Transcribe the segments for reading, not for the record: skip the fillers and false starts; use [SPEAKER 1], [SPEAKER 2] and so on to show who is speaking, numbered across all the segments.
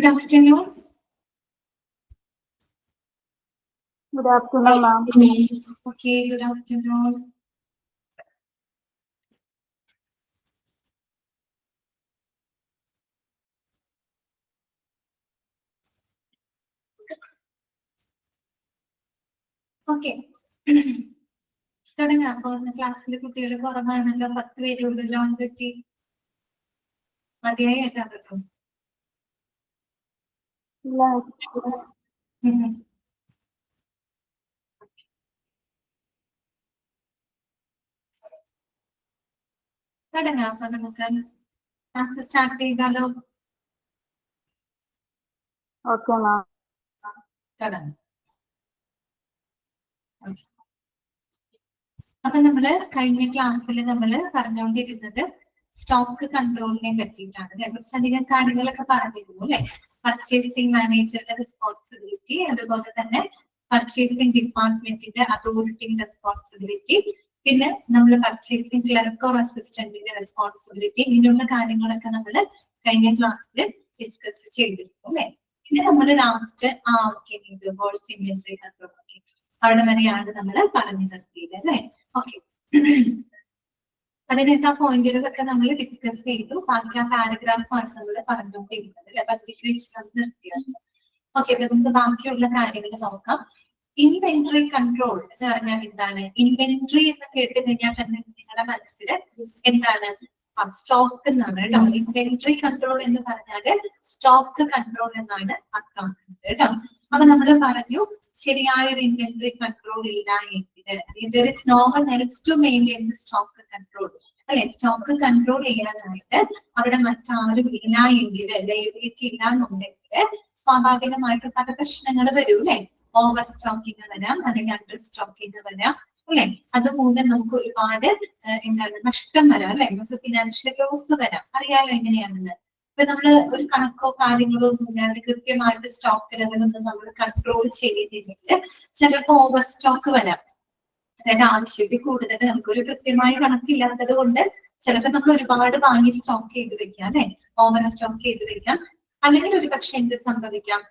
[SPEAKER 1] Good afternoon.
[SPEAKER 2] Good afternoon, ma'am.
[SPEAKER 1] Okay, good afternoon. Okay. തുടങ്ങാം. അപ്പൊ ക്ലാസ്സിലെ കുട്ടികൾ കുറവാണല്ലോ, 10 പേരുള്ളല്ലോ. എന്തൊക്കെ മതിയായി എല്ലാവർക്കും? തുടങ്ങാം. അപ്പൊ നമുക്ക് ക്ലാസ് സ്റ്റാർട്ട് ചെയ്താലോ?
[SPEAKER 2] Okay, ma'am.
[SPEAKER 1] തുടങ്ങാം. അപ്പൊ നമ്മള് കഴിഞ്ഞ ക്ലാസ്സിൽ നമ്മള് പറഞ്ഞുകൊണ്ടിരുന്നത് സ്റ്റോക്ക് കൺട്രോളിനെ പറ്റിയിട്ടാണ് അല്ലെ. കുറച്ചധികം കാര്യങ്ങളൊക്കെ പറഞ്ഞിരുന്നു അല്ലെ. പർച്ചേസിംഗ് മാനേജറുടെ റെസ്പോൺസിബിലിറ്റി, അതുപോലെ തന്നെ പർച്ചേസിംഗ് ഡിപ്പാർട്ട്മെന്റിന്റെ അതോറിറ്റിയുടെ റെസ്പോൺസിബിലിറ്റി, പിന്നെ നമ്മൾ പർച്ചേസിംഗ് ക്ലർക്ക് ഓർ അസിസ്റ്റന്റിന്റെ റെസ്പോൺസിബിലിറ്റി, ഇങ്ങനെയുള്ള കാര്യങ്ങളൊക്കെ നമ്മൾ കഴിഞ്ഞ ക്ലാസ്സിൽ ഡിസ്കസ് ചെയ്തിരുന്നു അല്ലെ. പിന്നെ നമ്മൾ ലാസ്റ്റ് ഇത് ഹോൾസ് ഇൻവെന്ററി കൺട്രോൾ അവിടെ വരെയാണ് നമ്മൾ പറഞ്ഞു നിർത്തിയത് അല്ലെ. ഓക്കെ, അതിനകത്ത് ആ പോയിന്റുകളൊക്കെ നമ്മൾ ഡിസ്കസ് ചെയ്തു. ബാക്കി ആ പാരഗ്രാഫാണ് നമ്മൾ പറഞ്ഞുകൊണ്ടിരുന്നത് അല്ലെ. പകുതിക്ക് വെച്ച് നിർത്തിയത്. ഓക്കെ, അപ്പൊ നമുക്ക് ബാക്കിയുള്ള കാര്യങ്ങൾ നോക്കാം. ഇൻവെന്ററി കൺട്രോൾ എന്ന് പറഞ്ഞാൽ എന്താണ്? ഇൻവെന്ററി എന്ന് കേട്ട് കഴിഞ്ഞാൽ തന്നെ നിങ്ങളുടെ മനസ്സിൽ എന്താണ്? സ്റ്റോക്ക് എന്നാണ് കേട്ടോ. ഇൻവെന്ററി കൺട്രോൾ എന്ന് പറഞ്ഞാല് സ്റ്റോക്ക് കൺട്രോൾ എന്നാണ് അർത്ഥമാക്കുന്നത് കേട്ടോ. അപ്പൊ നമ്മൾ പറഞ്ഞു ശരിയായ ഒരു ഇൻവെന്ററി കൺട്രോൾ ഇല്ല എങ്കിൽ there is no one else to maintain the stock control അല്ലെ. സ്റ്റോക്ക് കൺട്രോൾ ചെയ്യാനായിട്ട് അവിടെ മറ്റാരും ഇല്ല എങ്കിൽ, ലയബിലിറ്റി ഇല്ല എന്നുണ്ടെങ്കിൽ സ്വാഭാവികമായിട്ട് പല പ്രശ്നങ്ങൾ വരും അല്ലെ. ഓവർ സ്റ്റോക്കിങ് വരാം, അല്ലെങ്കിൽ അണ്ടർ സ്റ്റോക്കിങ് വരാം അല്ലെ. അതുമൂലം നമുക്ക് ഒരുപാട് നഷ്ടം വരാം അല്ലെ. നമുക്ക് ഫിനാൻഷ്യൽ ലോസ് വരാം. അറിയാലോ എങ്ങനെയാണെന്ന്. ഇപ്പൊ നമ്മള് ഒരു കണക്കോ കാര്യങ്ങളോ ഒന്നും ഇല്ലാണ്ട് കൃത്യമായിട്ട് സ്റ്റോക്ക് ലെവലൊന്നും നമ്മൾ കൺട്രോൾ ചെയ്തില്ലെങ്കിൽ ചിലപ്പോൾ ഓവർ സ്റ്റോക്ക് വരാം. അതായത് ആവശ്യത്തിൽ കൂടുതൽ നമുക്കൊരു കൃത്യമായ കണക്കില്ലാത്തത് കൊണ്ട് ചിലപ്പോൾ നമ്മൾ ഒരുപാട് വാങ്ങി സ്റ്റോക്ക് ചെയ്ത് വെക്കാം അല്ലെ. ഓവർ സ്റ്റോക്ക് ചെയ്ത് വെക്കാം. അല്ലെങ്കിൽ ഒരു പക്ഷെ എന്ത് സംഭവിക്കാം?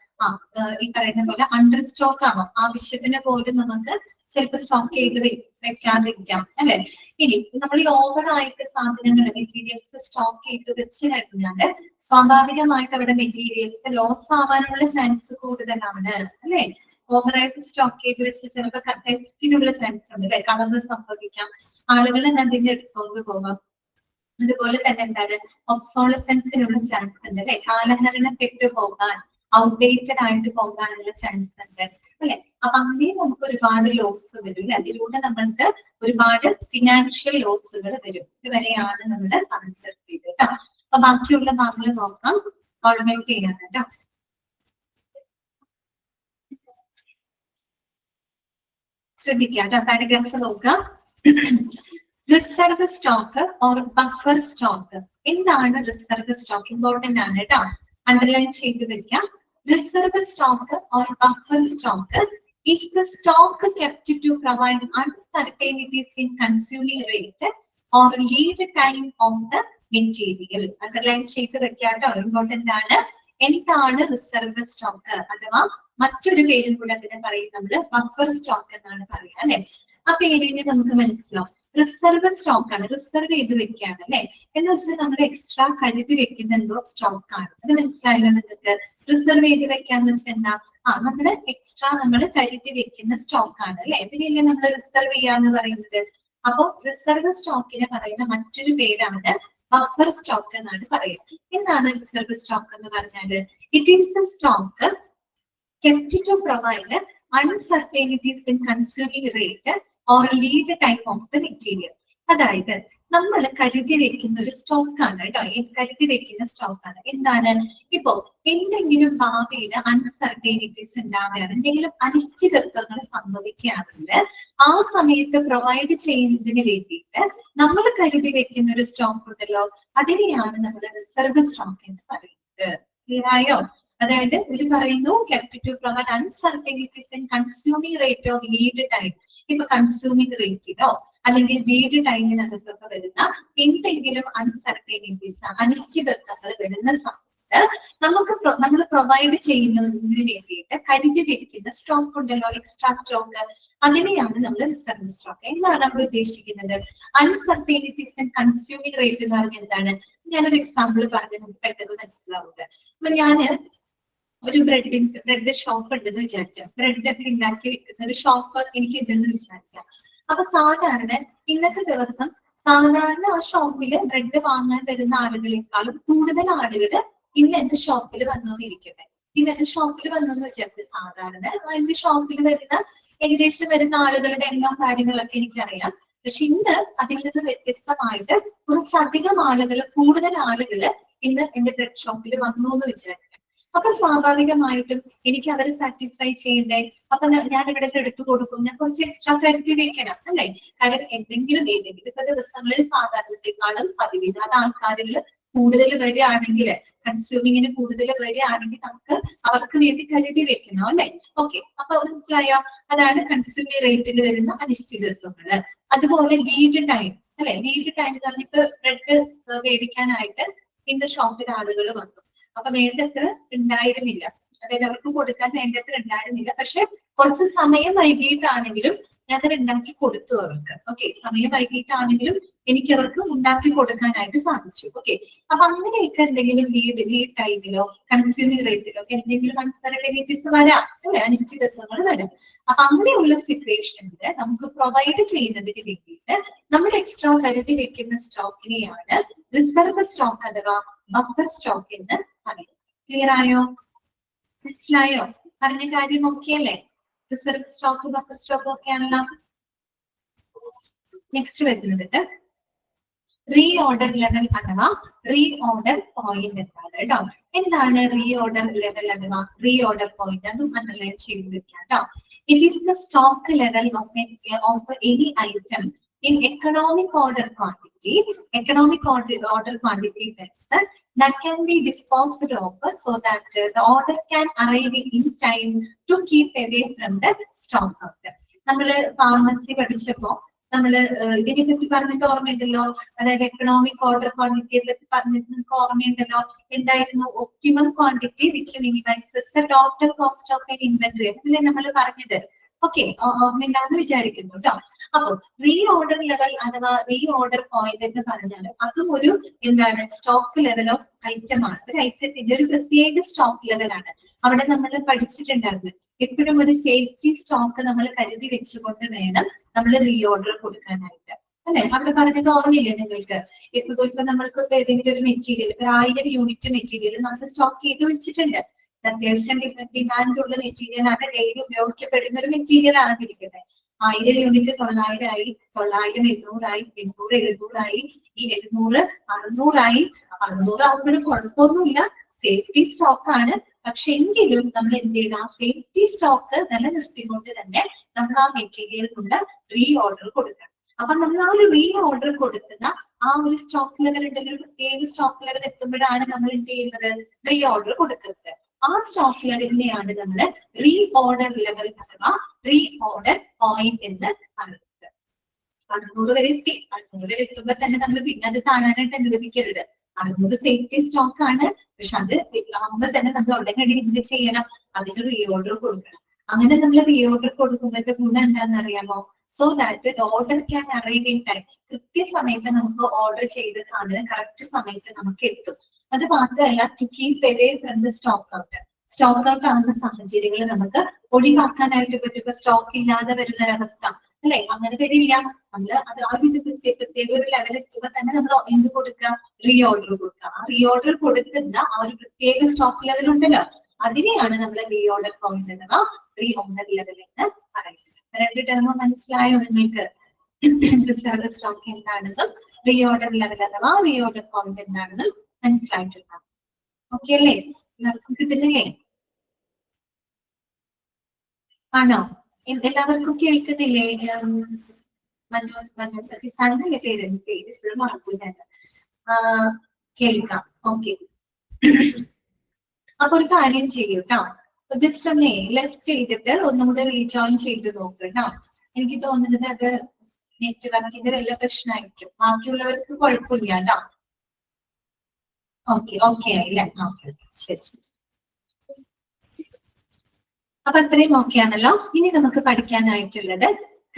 [SPEAKER 1] ഈ പറയുന്ന പോലെ അണ്ടർ സ്റ്റോക്ക് ആവാം. ആവശ്യത്തിന് പോലും നമുക്ക് ചിലപ്പോൾ സ്റ്റോക്ക് ചെയ്ത് വെക്കാതിരിക്കാം അല്ലെ. ഇനി നമ്മൾ ഈ ഓവറായിട്ട് സാധനങ്ങൾ മെറ്റീരിയൽസ് സ്റ്റോക്ക് ചെയ്ത് വെച്ച് കഴിഞ്ഞാല് സ്വാഭാവികമായിട്ട് അവിടെ മെറ്റീരിയൽസ് ലോസ് ആവാനുള്ള ചാൻസ് കൂടുതലാണ് അല്ലെ. ഓവറായിട്ട് സ്റ്റോക്ക് ചെയ്ത് വെച്ച് ചിലപ്പോൾ തെറ്റിനുള്ള ചാൻസ് ഉണ്ട് അല്ലെ. കളവ് സംഭവിക്കാം, ആളുകൾ അതിന്റെ എടുത്തോണ്ട് പോകാം. അതുപോലെ തന്നെ എന്താണ്? ഒബ്സോളസൻസിനുള്ള ചാൻസ് ഉണ്ട് അല്ലെ. കാലഹരണപ്പെട്ടു പോകാൻ, ഔട്ട്ഡേറ്റഡ് ആയിട്ട് പോകാനുള്ള ചാൻസ് ഉണ്ട് അല്ലെ. അപ്പൊ അങ്ങനെ നമുക്ക് ഒരുപാട് ലോസ് വരും. അതിലൂടെ നമ്മൾക്ക് ഒരുപാട് ഫിനാൻഷ്യൽ ലോസുകൾ വരും. ഇതുവരെയാണ് നമ്മൾ പറഞ്ഞു നിർത്തിയത് കേട്ടോ. അപ്പൊ ബാക്കിയുള്ള ഭാഗങ്ങൾ നോക്കാം. ഓട്ടോമേറ്റ് ചെയ്യാൻ കേട്ടോ. ശ്രദ്ധിക്കാം കേട്ടോ. പാരഗ്രാഫ് നോക്കാം. Reserve stock or buffer stock. എന്താണ് റിസർവ് സ്റ്റോക്ക്? ഇമ്പോർട്ടന്റ് ആണ് കേട്ടോ. അണ്ടർലൈൻ ചെയ്ത് വെക്കാം. Reserve stock or buffer stock is the stock kept to provide uncertainties in consuming rate or lead time of the material. Underline ചെയ്ത് വെക്കാട്ടോ. Important ആണ്. എന്താണ് reserve stock അഥവാ മറ്റൊരു പേരും കൂടെ അതിനെ പറയും നമ്മൾ ബഫർ സ്റ്റോക്ക് എന്നാണ് പറയുക അല്ലെ. ആ പേരിന് നമുക്ക് മനസ്സിലാവും. റിസർവ് സ്റ്റോക്ക് ആണ്, റിസർവ് ചെയ്ത് വെക്കുകയാണ് അല്ലെ. എന്ന് വെച്ചാൽ നമ്മൾ എക്സ്ട്രാ കരുതി വെക്കുന്ന എന്തോ സ്റ്റോക്ക് ആണ്. അത് മനസ്സിലായല്ലോ നിങ്ങൾക്ക്? റിസർവ് ചെയ്ത് വെക്കാന്ന് വെച്ചാൽ എന്താ? നമ്മുടെ എക്സ്ട്രാ നമ്മൾ കരുതി വെക്കുന്ന സ്റ്റോക്ക് ആണ് അല്ലെ. ഇതിനല്ലേ നമ്മൾ റിസർവ് ചെയ്യാന്ന് പറയുന്നത്. അപ്പൊ റിസർവ് സ്റ്റോക്കിനെ പറയുന്ന മറ്റൊരു പേരാണ് ബഫർ സ്റ്റോക്ക് എന്നാണ് പറയുന്നത്. എന്താണ് റിസർവ് സ്റ്റോക്ക് എന്ന് പറഞ്ഞാല്? It is the stock kept to provide uncertainties in consuming rate or lead time of the material. അതായത് നമ്മൾ കരുതി വെക്കുന്ന ഒരു സ്റ്റോക്കാണ് കേട്ടോ. കരുതി വെക്കുന്ന സ്റ്റോക്കാണ്. എന്താണ്? ഇപ്പോ എന്തെങ്കിലും ഭാവിയിൽ അൺസർട്ടൈനിറ്റീസ് ഉണ്ടാവുകയാണ്, എന്തെങ്കിലും അനിശ്ചിതത്വങ്ങൾ സംഭവിക്കുകയാണെങ്കിൽ ആ സമയത്ത് പ്രൊവൈഡ് ചെയ്യുന്നതിന് വേണ്ടിയിട്ട് നമ്മൾ കരുതി വെക്കുന്ന ഒരു സ്റ്റോക്ക് ഉണ്ടല്ലോ, അതിനെയാണ് നമ്മൾ റിസർവ് സ്റ്റോക്ക് എന്ന് പറയുന്നത്. ക്ലിയർ ആയോ? അതായത് ഇതിൽ പറയുന്നു kept to provide uncertainties in consuming rate or lead time. ഇപ്പൊ കൺസ്യൂമിംഗ് റേറ്റിനോ അല്ലെങ്കിൽ ലീഡ് ടൈമിനകത്തൊക്കെ വരുന്ന എന്തെങ്കിലും അൺസർട്ടൈനിറ്റീസ്, അനിശ്ചിതത്വങ്ങൾ വരുന്ന സമയത്ത് പറയുന്നത് നമുക്ക് നമ്മൾ പ്രൊവൈഡ് ചെയ്യുന്നതിന് വേണ്ടിയിട്ട് കരുതി വെക്കുന്ന സ്റ്റോക്ക് ഉണ്ടല്ലോ, എക്സ്ട്രാ സ്റ്റോക്ക്, അതിനെയാണ് നമ്മൾ റിസർവ് സ്റ്റോക്ക്. എന്താണ് നമ്മൾ ഉദ്ദേശിക്കുന്നത്? അൺസർട്ടൈനിറ്റീസ് ആൻഡ് കൺസ്യൂമിംഗ് റേറ്റ് എന്ന് പറഞ്ഞാൽ എന്താണ്? ഞാനൊരു എക്സാമ്പിൾ പറഞ്ഞ് നമുക്ക് പെട്ടെന്ന് മനസ്സിലാവുന്നത്. അപ്പൊ ഞാന് ഒരു ബ്രെഡ് ഷോപ്പ് ഉണ്ടെന്ന് വിചാരിക്കാം, ബ്രെഡ് ഒക്കെ ഉണ്ടാക്കി വെക്കുന്ന ഒരു ഷോപ്പ് എനിക്ക് ഉണ്ടെന്ന് വിചാരിക്കാം. അപ്പൊ സാധാരണ ഇന്നത്തെ ദിവസം സാധാരണ ആ ഷോപ്പില് ബ്രെഡ് വാങ്ങാൻ വരുന്ന ആളുകളെക്കാളും കൂടുതൽ ആളുകൾ ഇന്ന് എന്റെ ഷോപ്പിൽ വന്നുകൊണ്ടിരിക്കട്ടെ. ഇന്ന് എന്റെ ഷോപ്പിൽ വന്നെന്ന് വിചാരിച്ചത് സാധാരണ എന്റെ ഷോപ്പിൽ വരുന്ന ഏകദേശം വരുന്ന ആളുകളുടെ എണ്ണം കാര്യങ്ങളൊക്കെ എനിക്കറിയാം. പക്ഷെ ഇന്ന് അതിൽ നിന്ന് വ്യത്യസ്തമായിട്ട് കുറച്ചധികം ആളുകൾ, കൂടുതൽ ആളുകൾ ഇന്ന് എന്റെ ബ്രെഡ് ഷോപ്പിൽ വന്നു എന്ന് വിചാരിക്കാം. അപ്പൊ സ്വാഭാവികമായിട്ടും എനിക്ക് അവരെ സാറ്റിസ്ഫൈ ചെയ്യണ്ടേ? അപ്പൊ ഞാൻ ഇവിടെ എടുത്തു കൊടുക്കും, ഞാൻ കുറച്ച് എക്സ്ട്രാ കരുതി വെക്കണം അല്ലേ? കാരണം ഏതെങ്കിലും ഇപ്പൊ ദിവസങ്ങളിൽ സാധാരണത്തെക്കാളും പതിവില്ലാത്ത ആൾക്കാരിൽ കൂടുതൽ വരികയാണെങ്കിൽ, കൺസ്യൂമിങ്ങിന് കൂടുതൽ വരികയാണെങ്കിൽ നമുക്ക് അവർക്ക് വേണ്ടി കരുതി വെക്കണം അല്ലെ? ഓക്കെ, അപ്പൊ മനസ്സിലായോ? അതാണ് കൺസ്യൂമർ റേറ്റിൽ വരുന്ന അനിശ്ചിതത്വങ്ങള്. അതുപോലെ ലീഡ് ടൈം അല്ലെ? ലീഡ് ടൈം എന്ന് പറഞ്ഞാൽ ഇപ്പൊ ബ്രെഡ് മേടിക്കാനായിട്ട് ഇന്ന് ഷോപ്പിൽ ആളുകൾ വന്നു, അപ്പൊ വേണ്ടത്ര ഉണ്ടായിരുന്നില്ല, അതായത് അവർക്ക് കൊടുക്കാൻ വേണ്ടത്ര ഉണ്ടായിരുന്നില്ല. പക്ഷെ കുറച്ച് സമയം വൈകിട്ടാണെങ്കിലും ഞാനത് ഉണ്ടാക്കി കൊടുത്തു അവർക്ക്. ഓക്കെ, സമയം വൈകിട്ടാണെങ്കിലും എനിക്ക് അവർക്ക് ഉണ്ടാക്കി കൊടുക്കാനായിട്ട് സാധിച്ചു. ഓക്കെ, അപ്പൊ അങ്ങനെയൊക്കെ എന്തെങ്കിലും ലീഡ് ടൈമിലോ കൺസ്യൂമിംഗ് റേറ്റിലോ എന്തെങ്കിലും അൺസർട്ടനിറ്റീസ് വരാം അല്ലെ? അനിശ്ചിതത്വങ്ങൾ വരാം. അപ്പൊ അങ്ങനെയുള്ള സിറ്റുവേഷനിൽ നമുക്ക് പ്രൊവൈഡ് ചെയ്യുന്നതിന് വേണ്ടിയിട്ട് നമ്മൾ എക്സ്ട്രാ കരുതി വെക്കുന്ന സ്റ്റോക്കിനെയാണ് റിസർവ് സ്റ്റോക്ക് അഥവാ ബഫർ സ്റ്റോക്ക് എന്ന് പറയുന്നത്. ക്ലിയർ ആയോ? മനസ്സിലായോ? പറഞ്ഞ കാര്യം ഓക്കെ അല്ലേ? റിസർവ് സ്റ്റോക്ക്, ബഫർ സ്റ്റോക്ക് ഒക്കെ ആണല്ലോ. നെക്സ്റ്റ് വരുന്നത് റീ ഓർഡർ ലെവൽ അഥവാ റീ ഓർഡർ പോയിന്റ് എന്താണ് കേട്ടോ? എന്താണ് റീ ഓർഡർ ലെവൽ അഥവാ റീ ഓർഡർ പോയിന്റ്? അതും അണ്ടർലൈൻ ചെയ്ത് വെക്കാം കേട്ടോ. It is the stock level of any item in economic order quantity that can be disposed of so that the order can arrive in time to keep away from the stock out. നമ്മള് pharmacy പഠിച്ചപ്പോ നമ്മള് ഇതിനെ പറ്റി പറഞ്ഞിട്ട് ഓർമ്മയുണ്ടല്ലോ, അതായത് economic order ക്വാണ്ടിറ്റിയെ പറ്റി പറഞ്ഞിട്ട് നിങ്ങൾക്ക് ഓർമ്മയുണ്ടല്ലോ. എന്തായിരുന്നു? Optimum quantity which minimises the total cost of N inventory, അതല്ലേ നമ്മൾ പറഞ്ഞത്? ഓക്കെ, ഓർമ്മയുണ്ടാന്ന് വിചാരിക്കുന്നു കേട്ടോ. അപ്പൊ റീ ഓർഡർ ലെവൽ അഥവാ റീ ഓർഡർ പോയിന്റ് എന്ന് പറഞ്ഞാൽ അതും ഒരു എന്താണ്? സ്റ്റോക്ക് ലെവൽ ഓഫ് ഐറ്റം ആണ്. ഒരു ഐറ്റത്തിന്റെ ഒരു പ്രത്യേക സ്റ്റോക്ക് ലെവലാണ്. അവിടെ നമ്മൾ പഠിച്ചിട്ടുണ്ടായിരുന്നു എപ്പോഴും ഒരു സേഫ്റ്റി സ്റ്റോക്ക് നമ്മൾ കരുതി വെച്ചുകൊണ്ട് വേണം നമ്മൾ റീ ഓർഡർ കൊടുക്കാനായിട്ട് അല്ലെ? അവിടെ പറഞ്ഞത് ഓർമ്മയില്ലേ നിങ്ങൾക്ക്? ഇപ്പൊ നമ്മൾക്ക് ഏതെങ്കിലും ഒരു മെറ്റീരിയൽ, 1000 യൂണിറ്റ് മെറ്റീരിയൽ നമ്മൾ സ്റ്റോക്ക് ചെയ്ത് വെച്ചിട്ടുണ്ട്. അത്യാവശ്യം ഡിമാൻഡുള്ള മെറ്റീരിയൽ ആണ്, ഡെയിലി ഉപയോഗിക്കപ്പെടുന്ന ഒരു മെറ്റീരിയൽ ആണെന്നിരിക്കട്ടെ. 1000 യൂണിറ്റ് 900 ആയി, 900 800 ആയി, 800 700 ആയി, ഈ 700 600 ആയി. 600 ആകുമ്പോഴും കുഴപ്പമൊന്നുമില്ല, സേഫ്റ്റി സ്റ്റോക്ക് ആണ്. പക്ഷെ എങ്കിലും നമ്മൾ എന്ത് ചെയ്യണം? ആ സേഫ്റ്റി സ്റ്റോക്ക് നിലനിർത്തിക്കൊണ്ട് തന്നെ നമ്മൾ ആ മെറ്റീരിയലിനുള്ള റീ ഓർഡർ കൊടുക്കണം. അപ്പൊ നമ്മൾ ആ ഒരു റീ ഓർഡർ കൊടുക്കുന്ന ആ ഒരു സ്റ്റോക്ക് ലെവൽ ഉണ്ടെങ്കിൽ, ഒരു പ്രത്യേക സ്റ്റോക്ക് ലെവൽ എത്തുമ്പോഴാണ് നമ്മൾ എന്ത് ചെയ്യുന്നത്? റീ ഓർഡർ കൊടുക്കുന്നത്. ആ സ്റ്റോക്ക് ലെവലിനെയാണ് നമ്മൾ റീ ഓർഡർ ലെവൽ അഥവാ റീ ഓർഡർ പോയിന്റ് എന്ന് പറയുന്നത്. 600 വരെ എത്തി. 600 വരെ എത്തുമ്പോൾ തന്നെ നമ്മൾ പിന്നെ അത് കാണാനായിട്ട് അനുവദിക്കരുത്. 600 സേഫ്റ്റി സ്റ്റോക്ക് ആണ്, പക്ഷെ അത് ആകുമ്പോൾ തന്നെ നമ്മൾ ഉടനടി എന്ത് ചെയ്യണം? അതിന് റീ ഓർഡർ കൊടുക്കണം. അങ്ങനെ നമ്മൾ റീ ഓർഡർ കൊടുക്കുമ്പോഴത്തെ ഗുണം എന്താണെന്ന് അറിയാമോ? So that the order can arrive in time. കൃത്യസമയത്ത് നമുക്ക് ഓർഡർ ചെയ്ത സാധനം കറക്റ്റ് സമയത്ത് നമുക്ക് എത്തും. അത് മാത്രമല്ല, to keep away from the stock out. Stock out ആവുന്ന സാഹചര്യങ്ങൾ നമുക്ക് ഒഴിവാക്കാനായിട്ട് പറ്റും. ഇപ്പൊ സ്റ്റോക്ക് ഇല്ലാതെ വരുന്ന ഒരവസ്ഥ അല്ലെ? അങ്ങനെ വരില്ല. നമ്മള് അത് ആ ഒരു പ്രത്യേക ഒരു ലെവൽ എത്തുമ്പോൾ തന്നെ നമ്മൾ എന്ത് കൊടുക്കുക? റീ ഓർഡർ കൊടുക്കുക. ആ റീ ഓർഡർ കൊടുക്കുന്ന ആ ഒരു പ്രത്യേക സ്റ്റോക്ക് ലെവൽ ഉണ്ടല്ലോ, അതിനെയാണ് നമ്മൾ റീ ഓർഡർ പോയിന്റ് അഥവാ റീ ഓർഡർ ലെവൽ എന്ന് പറയുന്നത്. രണ്ട് ടേം മനസ്സിലായോ നിങ്ങൾക്ക്? റിസർവ് സ്റ്റോക്ക് എന്താണെന്നും റീ ഓർഡർ ലെവൽ അഥവാ റീ ഓർഡർ പോയിന്റ് എന്താണെന്നും മനസ്സിലായിട്ടുണ്ടാവും. ഓക്കെ അല്ലേ? എല്ലാവർക്കും കിട്ടുന്നില്ലേ? ആണോ? എല്ലാവർക്കും കേൾക്കുന്നില്ലേ? മനോജ് പേര് ഇപ്പോഴും മറക്കൂല. കേൾക്കാം. ഓക്കെ, അപ്പൊ ഒരു കാര്യം ചെയ്യൂ കേട്ടോ. ജസ്റ്റ് ഒന്ന് ലെഫ്റ്റ് ചെയ്തിട്ട് ഒന്നുകൂടെ റീജോയിൻ ചെയ്ത് നോക്ക് കേട്ടോ. എനിക്ക് തോന്നുന്നത് അത് നെറ്റ്വർക്കിന്റെ വല്ല പ്രശ്നമായിരിക്കും. ബാക്കിയുള്ളവർക്ക് കുഴപ്പമില്ല കേട്ടോ. ഓക്കെ ആയില്ലേ? ഓക്കെ ശരി ശരി. അപ്പൊ അത്രയും ഓക്കെ ആണല്ലോ. ഇനി നമുക്ക് പഠിക്കാനായിട്ടുള്ളത്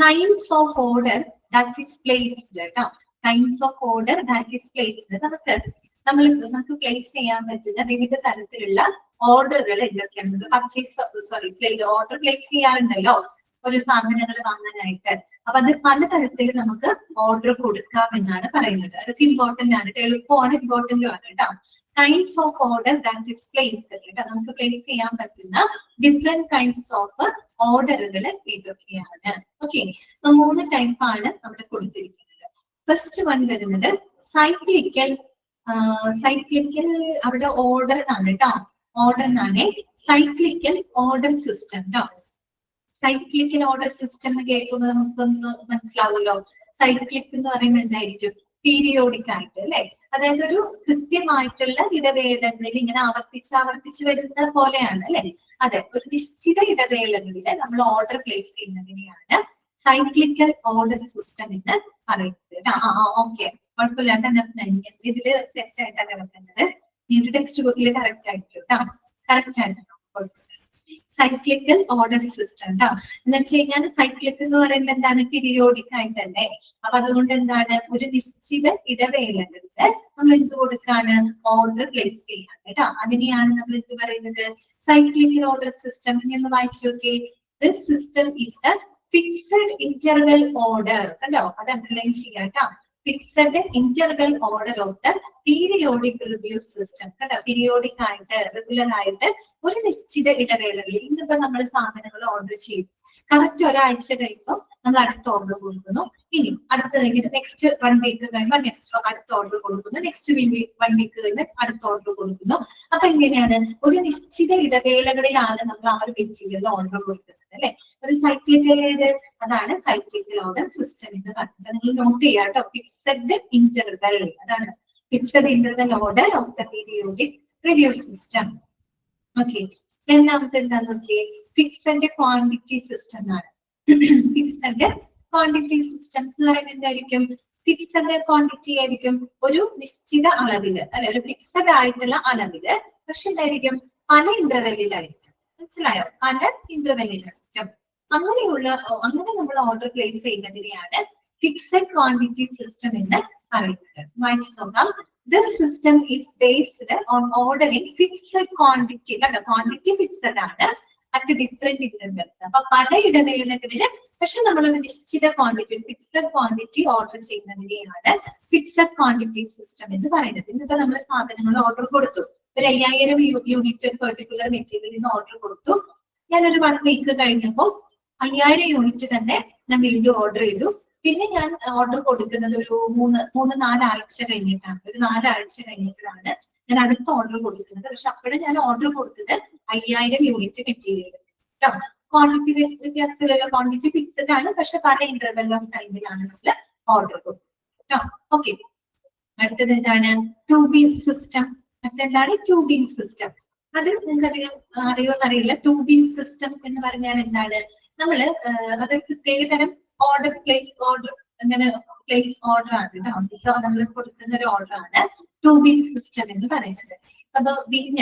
[SPEAKER 1] kinds of order that is placed കേട്ടോ. Kinds of order that is placed. നമുക്ക് പ്ലേസ് ചെയ്യാൻ പറ്റുന്ന വിവിധ തരത്തിലുള്ള ഓർഡറുകൾ എന്തൊക്കെയാണ്? ഓർഡർ പ്ലേസ് ചെയ്യാറുണ്ടല്ലോ ഒരു സാധനങ്ങൾ വാങ്ങാനായിട്ട്. അപ്പൊ അത് പലതരത്തിൽ നമുക്ക് ഓർഡർ കൊടുക്കാം എന്നാണ് പറയുന്നത്. അതൊക്കെ ഇമ്പോർട്ടന്റ് ആണ്, എളുപ്പമാണ്, ഇമ്പോർട്ടന്റും ആണ് കേട്ടോ. Kinds of order that is placed കേട്ടോ. നമുക്ക് പ്ലേസ് ചെയ്യാൻ പറ്റുന്ന ഡിഫറെന്റ് കൈൻഡ്സ് ഓഫ് ഓർഡറുകൾ ഏതൊക്കെയാണ്? ഓക്കെ, അപ്പൊ 3 ടൈപ്പാണ് അവിടെ കൊടുത്തിരിക്കുന്നത്. ഫസ്റ്റ് വൺ വരുന്നത് സൈക്ലിക്കൽ. അവിടെ ഓർഡർ എന്നാണ് കേട്ടോ, ഓർഡർ എന്നാണ്. സൈക്ലിക്കൽ ഓർഡർ സിസ്റ്റം കേട്ടോ. സൈക്ലിക്കൽ ഓർഡർ സിസ്റ്റം എന്ന് കേൾക്കുമ്പോൾ നമുക്കൊന്ന് മനസ്സിലാവുമല്ലോ. സൈക്ലിക് എന്ന് പറയുമ്പോൾ എന്തായിരിക്കും? പീരിയോഡിക് ആയിട്ട് അല്ലെ, അതായത് ഒരു കൃത്യമായിട്ടുള്ള ഇടവേളകളിൽ ഇങ്ങനെ ആവർത്തിച്ച് വരുന്ന പോലെയാണ് അല്ലെ. അതെ, ഒരു നിശ്ചിത ഇടവേളകളിൽ നമ്മൾ ഓർഡർ പ്ലേസ് ചെയ്യുന്നതിനെയാണ് സൈക്ലിക്കൽ ഓർഡർ സിസ്റ്റം എന്ന് പറയുന്നത്. ഓക്കെ, കുഴപ്പമില്ലാണ്ട് ഇതില് തെറ്റായിട്ടാണ് കിടക്കുന്നത്. നിങ്ങളുടെ ടെക്സ്റ്റ് ബുക്കിൽ കറക്റ്റ് ആയിരിക്കും കേട്ടോ, കറക്റ്റ് ആയിട്ടാണ്. സൈക്ലിക്കൽ ഓർഡർ സിസ്റ്റം കേട്ടോ. എന്ന് വെച്ച് കഴിഞ്ഞാൽ സൈക്ലിക് എന്ന് പറയുന്നത് എന്താണ്? പീരിയോഡിക് ആയിട്ടല്ലേ. അപ്പൊ അതുകൊണ്ട് എന്താണ്, ഒരു നിശ്ചിത ഇടവേളകളിൽ നമ്മൾ എന്ത് കൊടുക്കാണ്? ഓർഡർ പ്ലേസ് ചെയ്യാൻ കേട്ടോ. അതിനെയാണ് നമ്മൾ എന്ത് പറയുന്നത്? Cyclical order system. ഇനി ഒന്ന് വായിച്ചു നോക്കി. This system is the fixed interval order കണ്ടോ, അത് അണ്ടർലൈൻ ചെയ്യാം കേട്ടോ. Fixed interval order of the periodic review system കേട്ടോ. പീരിയോഡിക് ആയിട്ട് റെഗുലർ ആയിട്ട് ഒരു നിശ്ചിത ഇടവേളകളിൽ ഇന്നിപ്പോ നമ്മൾ സാധനങ്ങൾ ഓർഡർ ചെയ്തു, കറക്റ്റ് ഒരാഴ്ച കഴിയുമ്പോൾ നമ്മൾ അടുത്ത ഓർഡർ കൊടുക്കുന്നു. ഇനി അടുത്ത കഴിഞ്ഞിട്ട് നെക്സ്റ്റ് 1 വീക്ക് കഴിയുമ്പോൾ നെക്സ്റ്റ് അടുത്ത ഓർഡർ കൊടുക്കുന്നു. നെക്സ്റ്റ് 1 വീക്ക് കഴിയുമ്പോൾ അടുത്ത ഓർഡർ കൊടുക്കുന്നു. അപ്പൊ എങ്ങനെയാണ്? ഒരു നിശ്ചിത ഇടവേളകളിലാണ് നമ്മൾ ആ ഒരു മെറ്റീരിയൽ ഓർഡർ കൊടുക്കുന്നത് അല്ലെ. ഒരു സൈക്ലിക്കൽ അതാണ് സൈക്ലിക്കൽ ഓർഡർ സിസ്റ്റം എന്ന് പറയുന്നത്. നിങ്ങൾ നോട്ട് ചെയ്യാം കേട്ടോ. ഫിക്സഡ് ഇന്റർവൽ, അതാണ് fixed interval order of the periodic review system. Okay, രണ്ടാമത്തെ എന്താന്ന് നോക്കിയേ, ഫിക്സഡ് ക്വാണ്ടിറ്റി സിസ്റ്റം ആണ്. ഫിക്സഡ് ക്വാണ്ടിറ്റി സിസ്റ്റം എന്ന് പറയുന്നത് എന്തായിരിക്കും? ഫിക്സഡ് ക്വാണ്ടിറ്റി ആയിരിക്കും ഒരു നിശ്ചിത അളവില് അല്ലെ, ഒരു ഫിക്സഡ് ആയിട്ടുള്ള അളവില്. പക്ഷെ എന്തായിരിക്കും? പല ഇന്റർവെല്ലിലായിരിക്കും. മനസ്സിലായോ? പല ഇന്റർവെല്ലിലായിരിക്കും. അങ്ങനെ നമ്മൾ ഓർഡർ പ്ലേസ് ചെയ്യുന്നതിനെയാണ് ഫിക്സഡ് ക്വാണ്ടിറ്റി സിസ്റ്റം എന്ന് പറയുന്നത്. വായിച്ചു നോക്കാം. This system is based on ordering fixed quantity. കണ്ടോ, ക്വാണ്ടിറ്റി ഫിക്സഡ് ആണ് അറ്റ് ഡിഫറെന്റ് ഇന്റർവെൽസ്. അപ്പൊ പല ഇടവേളകളില് പക്ഷെ നമ്മൾ ഒരു നിശ്ചിത ക്വാണ്ടിറ്റി, ഫിക്സഡ് ക്വാണ്ടിറ്റി ഓർഡർ ചെയ്യുന്നതിനെയാണ് ഫിക്സഡ് ക്വാണ്ടിറ്റി സിസ്റ്റം എന്ന് പറയുന്നത്. ഇന്നിപ്പോ നമ്മൾ സാധനങ്ങൾ ഓർഡർ കൊടുത്തു, ഒരു 5000 യൂണിറ്റ് ഒരു പെർട്ടിക്കുലർ മെറ്റീരിയലിന് ഓർഡർ കൊടുത്തു. ഞാനൊരു 1 വീക്ക് കഴിഞ്ഞപ്പോൾ 5000 യൂണിറ്റ് തന്നെ ഞാൻ വീണ്ടും ഓർഡർ ചെയ്തു. പിന്നെ ഞാൻ ഓർഡർ കൊടുക്കുന്നത് ഒരു 3-4 ആഴ്ച കഴിഞ്ഞിട്ടാണ്. ഒരു 4 ആഴ്ച കഴിഞ്ഞിട്ടാണ് ഞാൻ അടുത്ത ഓർഡർ കൊടുക്കുന്നത്. പക്ഷെ അപ്പോഴും ഞാൻ ഓർഡർ കൊടുത്തത് 5000 യൂണിറ്റ് മെറ്റീരിയൽ കേട്ടോ. ക്വാണ്ടിറ്റി വ്യത്യാസമില്ലല്ലോ, ക്വാണ്ടിറ്റി ഫിക്സഡ് ആണ്. പക്ഷെ പല ഇന്റർവെൽ ഓഫ് ടൈമിലാണ് നമ്മൾ ഓർഡർ കൊടുക്കുന്നത് കേട്ടോ. ഓക്കെ, അടുത്തത് എന്താണ്? Two bin system. അടുത്തെന്താണ്? Two bin system. അത് നിങ്ങൾക്ക് അധികം അറിയോന്നറിയില്ല. ട്യൂബിംഗ് സിസ്റ്റം എന്ന് പറഞ്ഞാൽ എന്താണ്? നമ്മള് അത് പ്രത്യേക തരം ഓർഡർ അങ്ങനെ പ്ലേസ് ഓർഡർ ആണ് കേട്ടോ. നമ്മൾ കൊടുക്കുന്ന ഒരു ഓർഡർ ആണ് ട്യൂബിംഗ് സിസ്റ്റം എന്ന് പറയുന്നത്. അപ്പൊ ബിൻ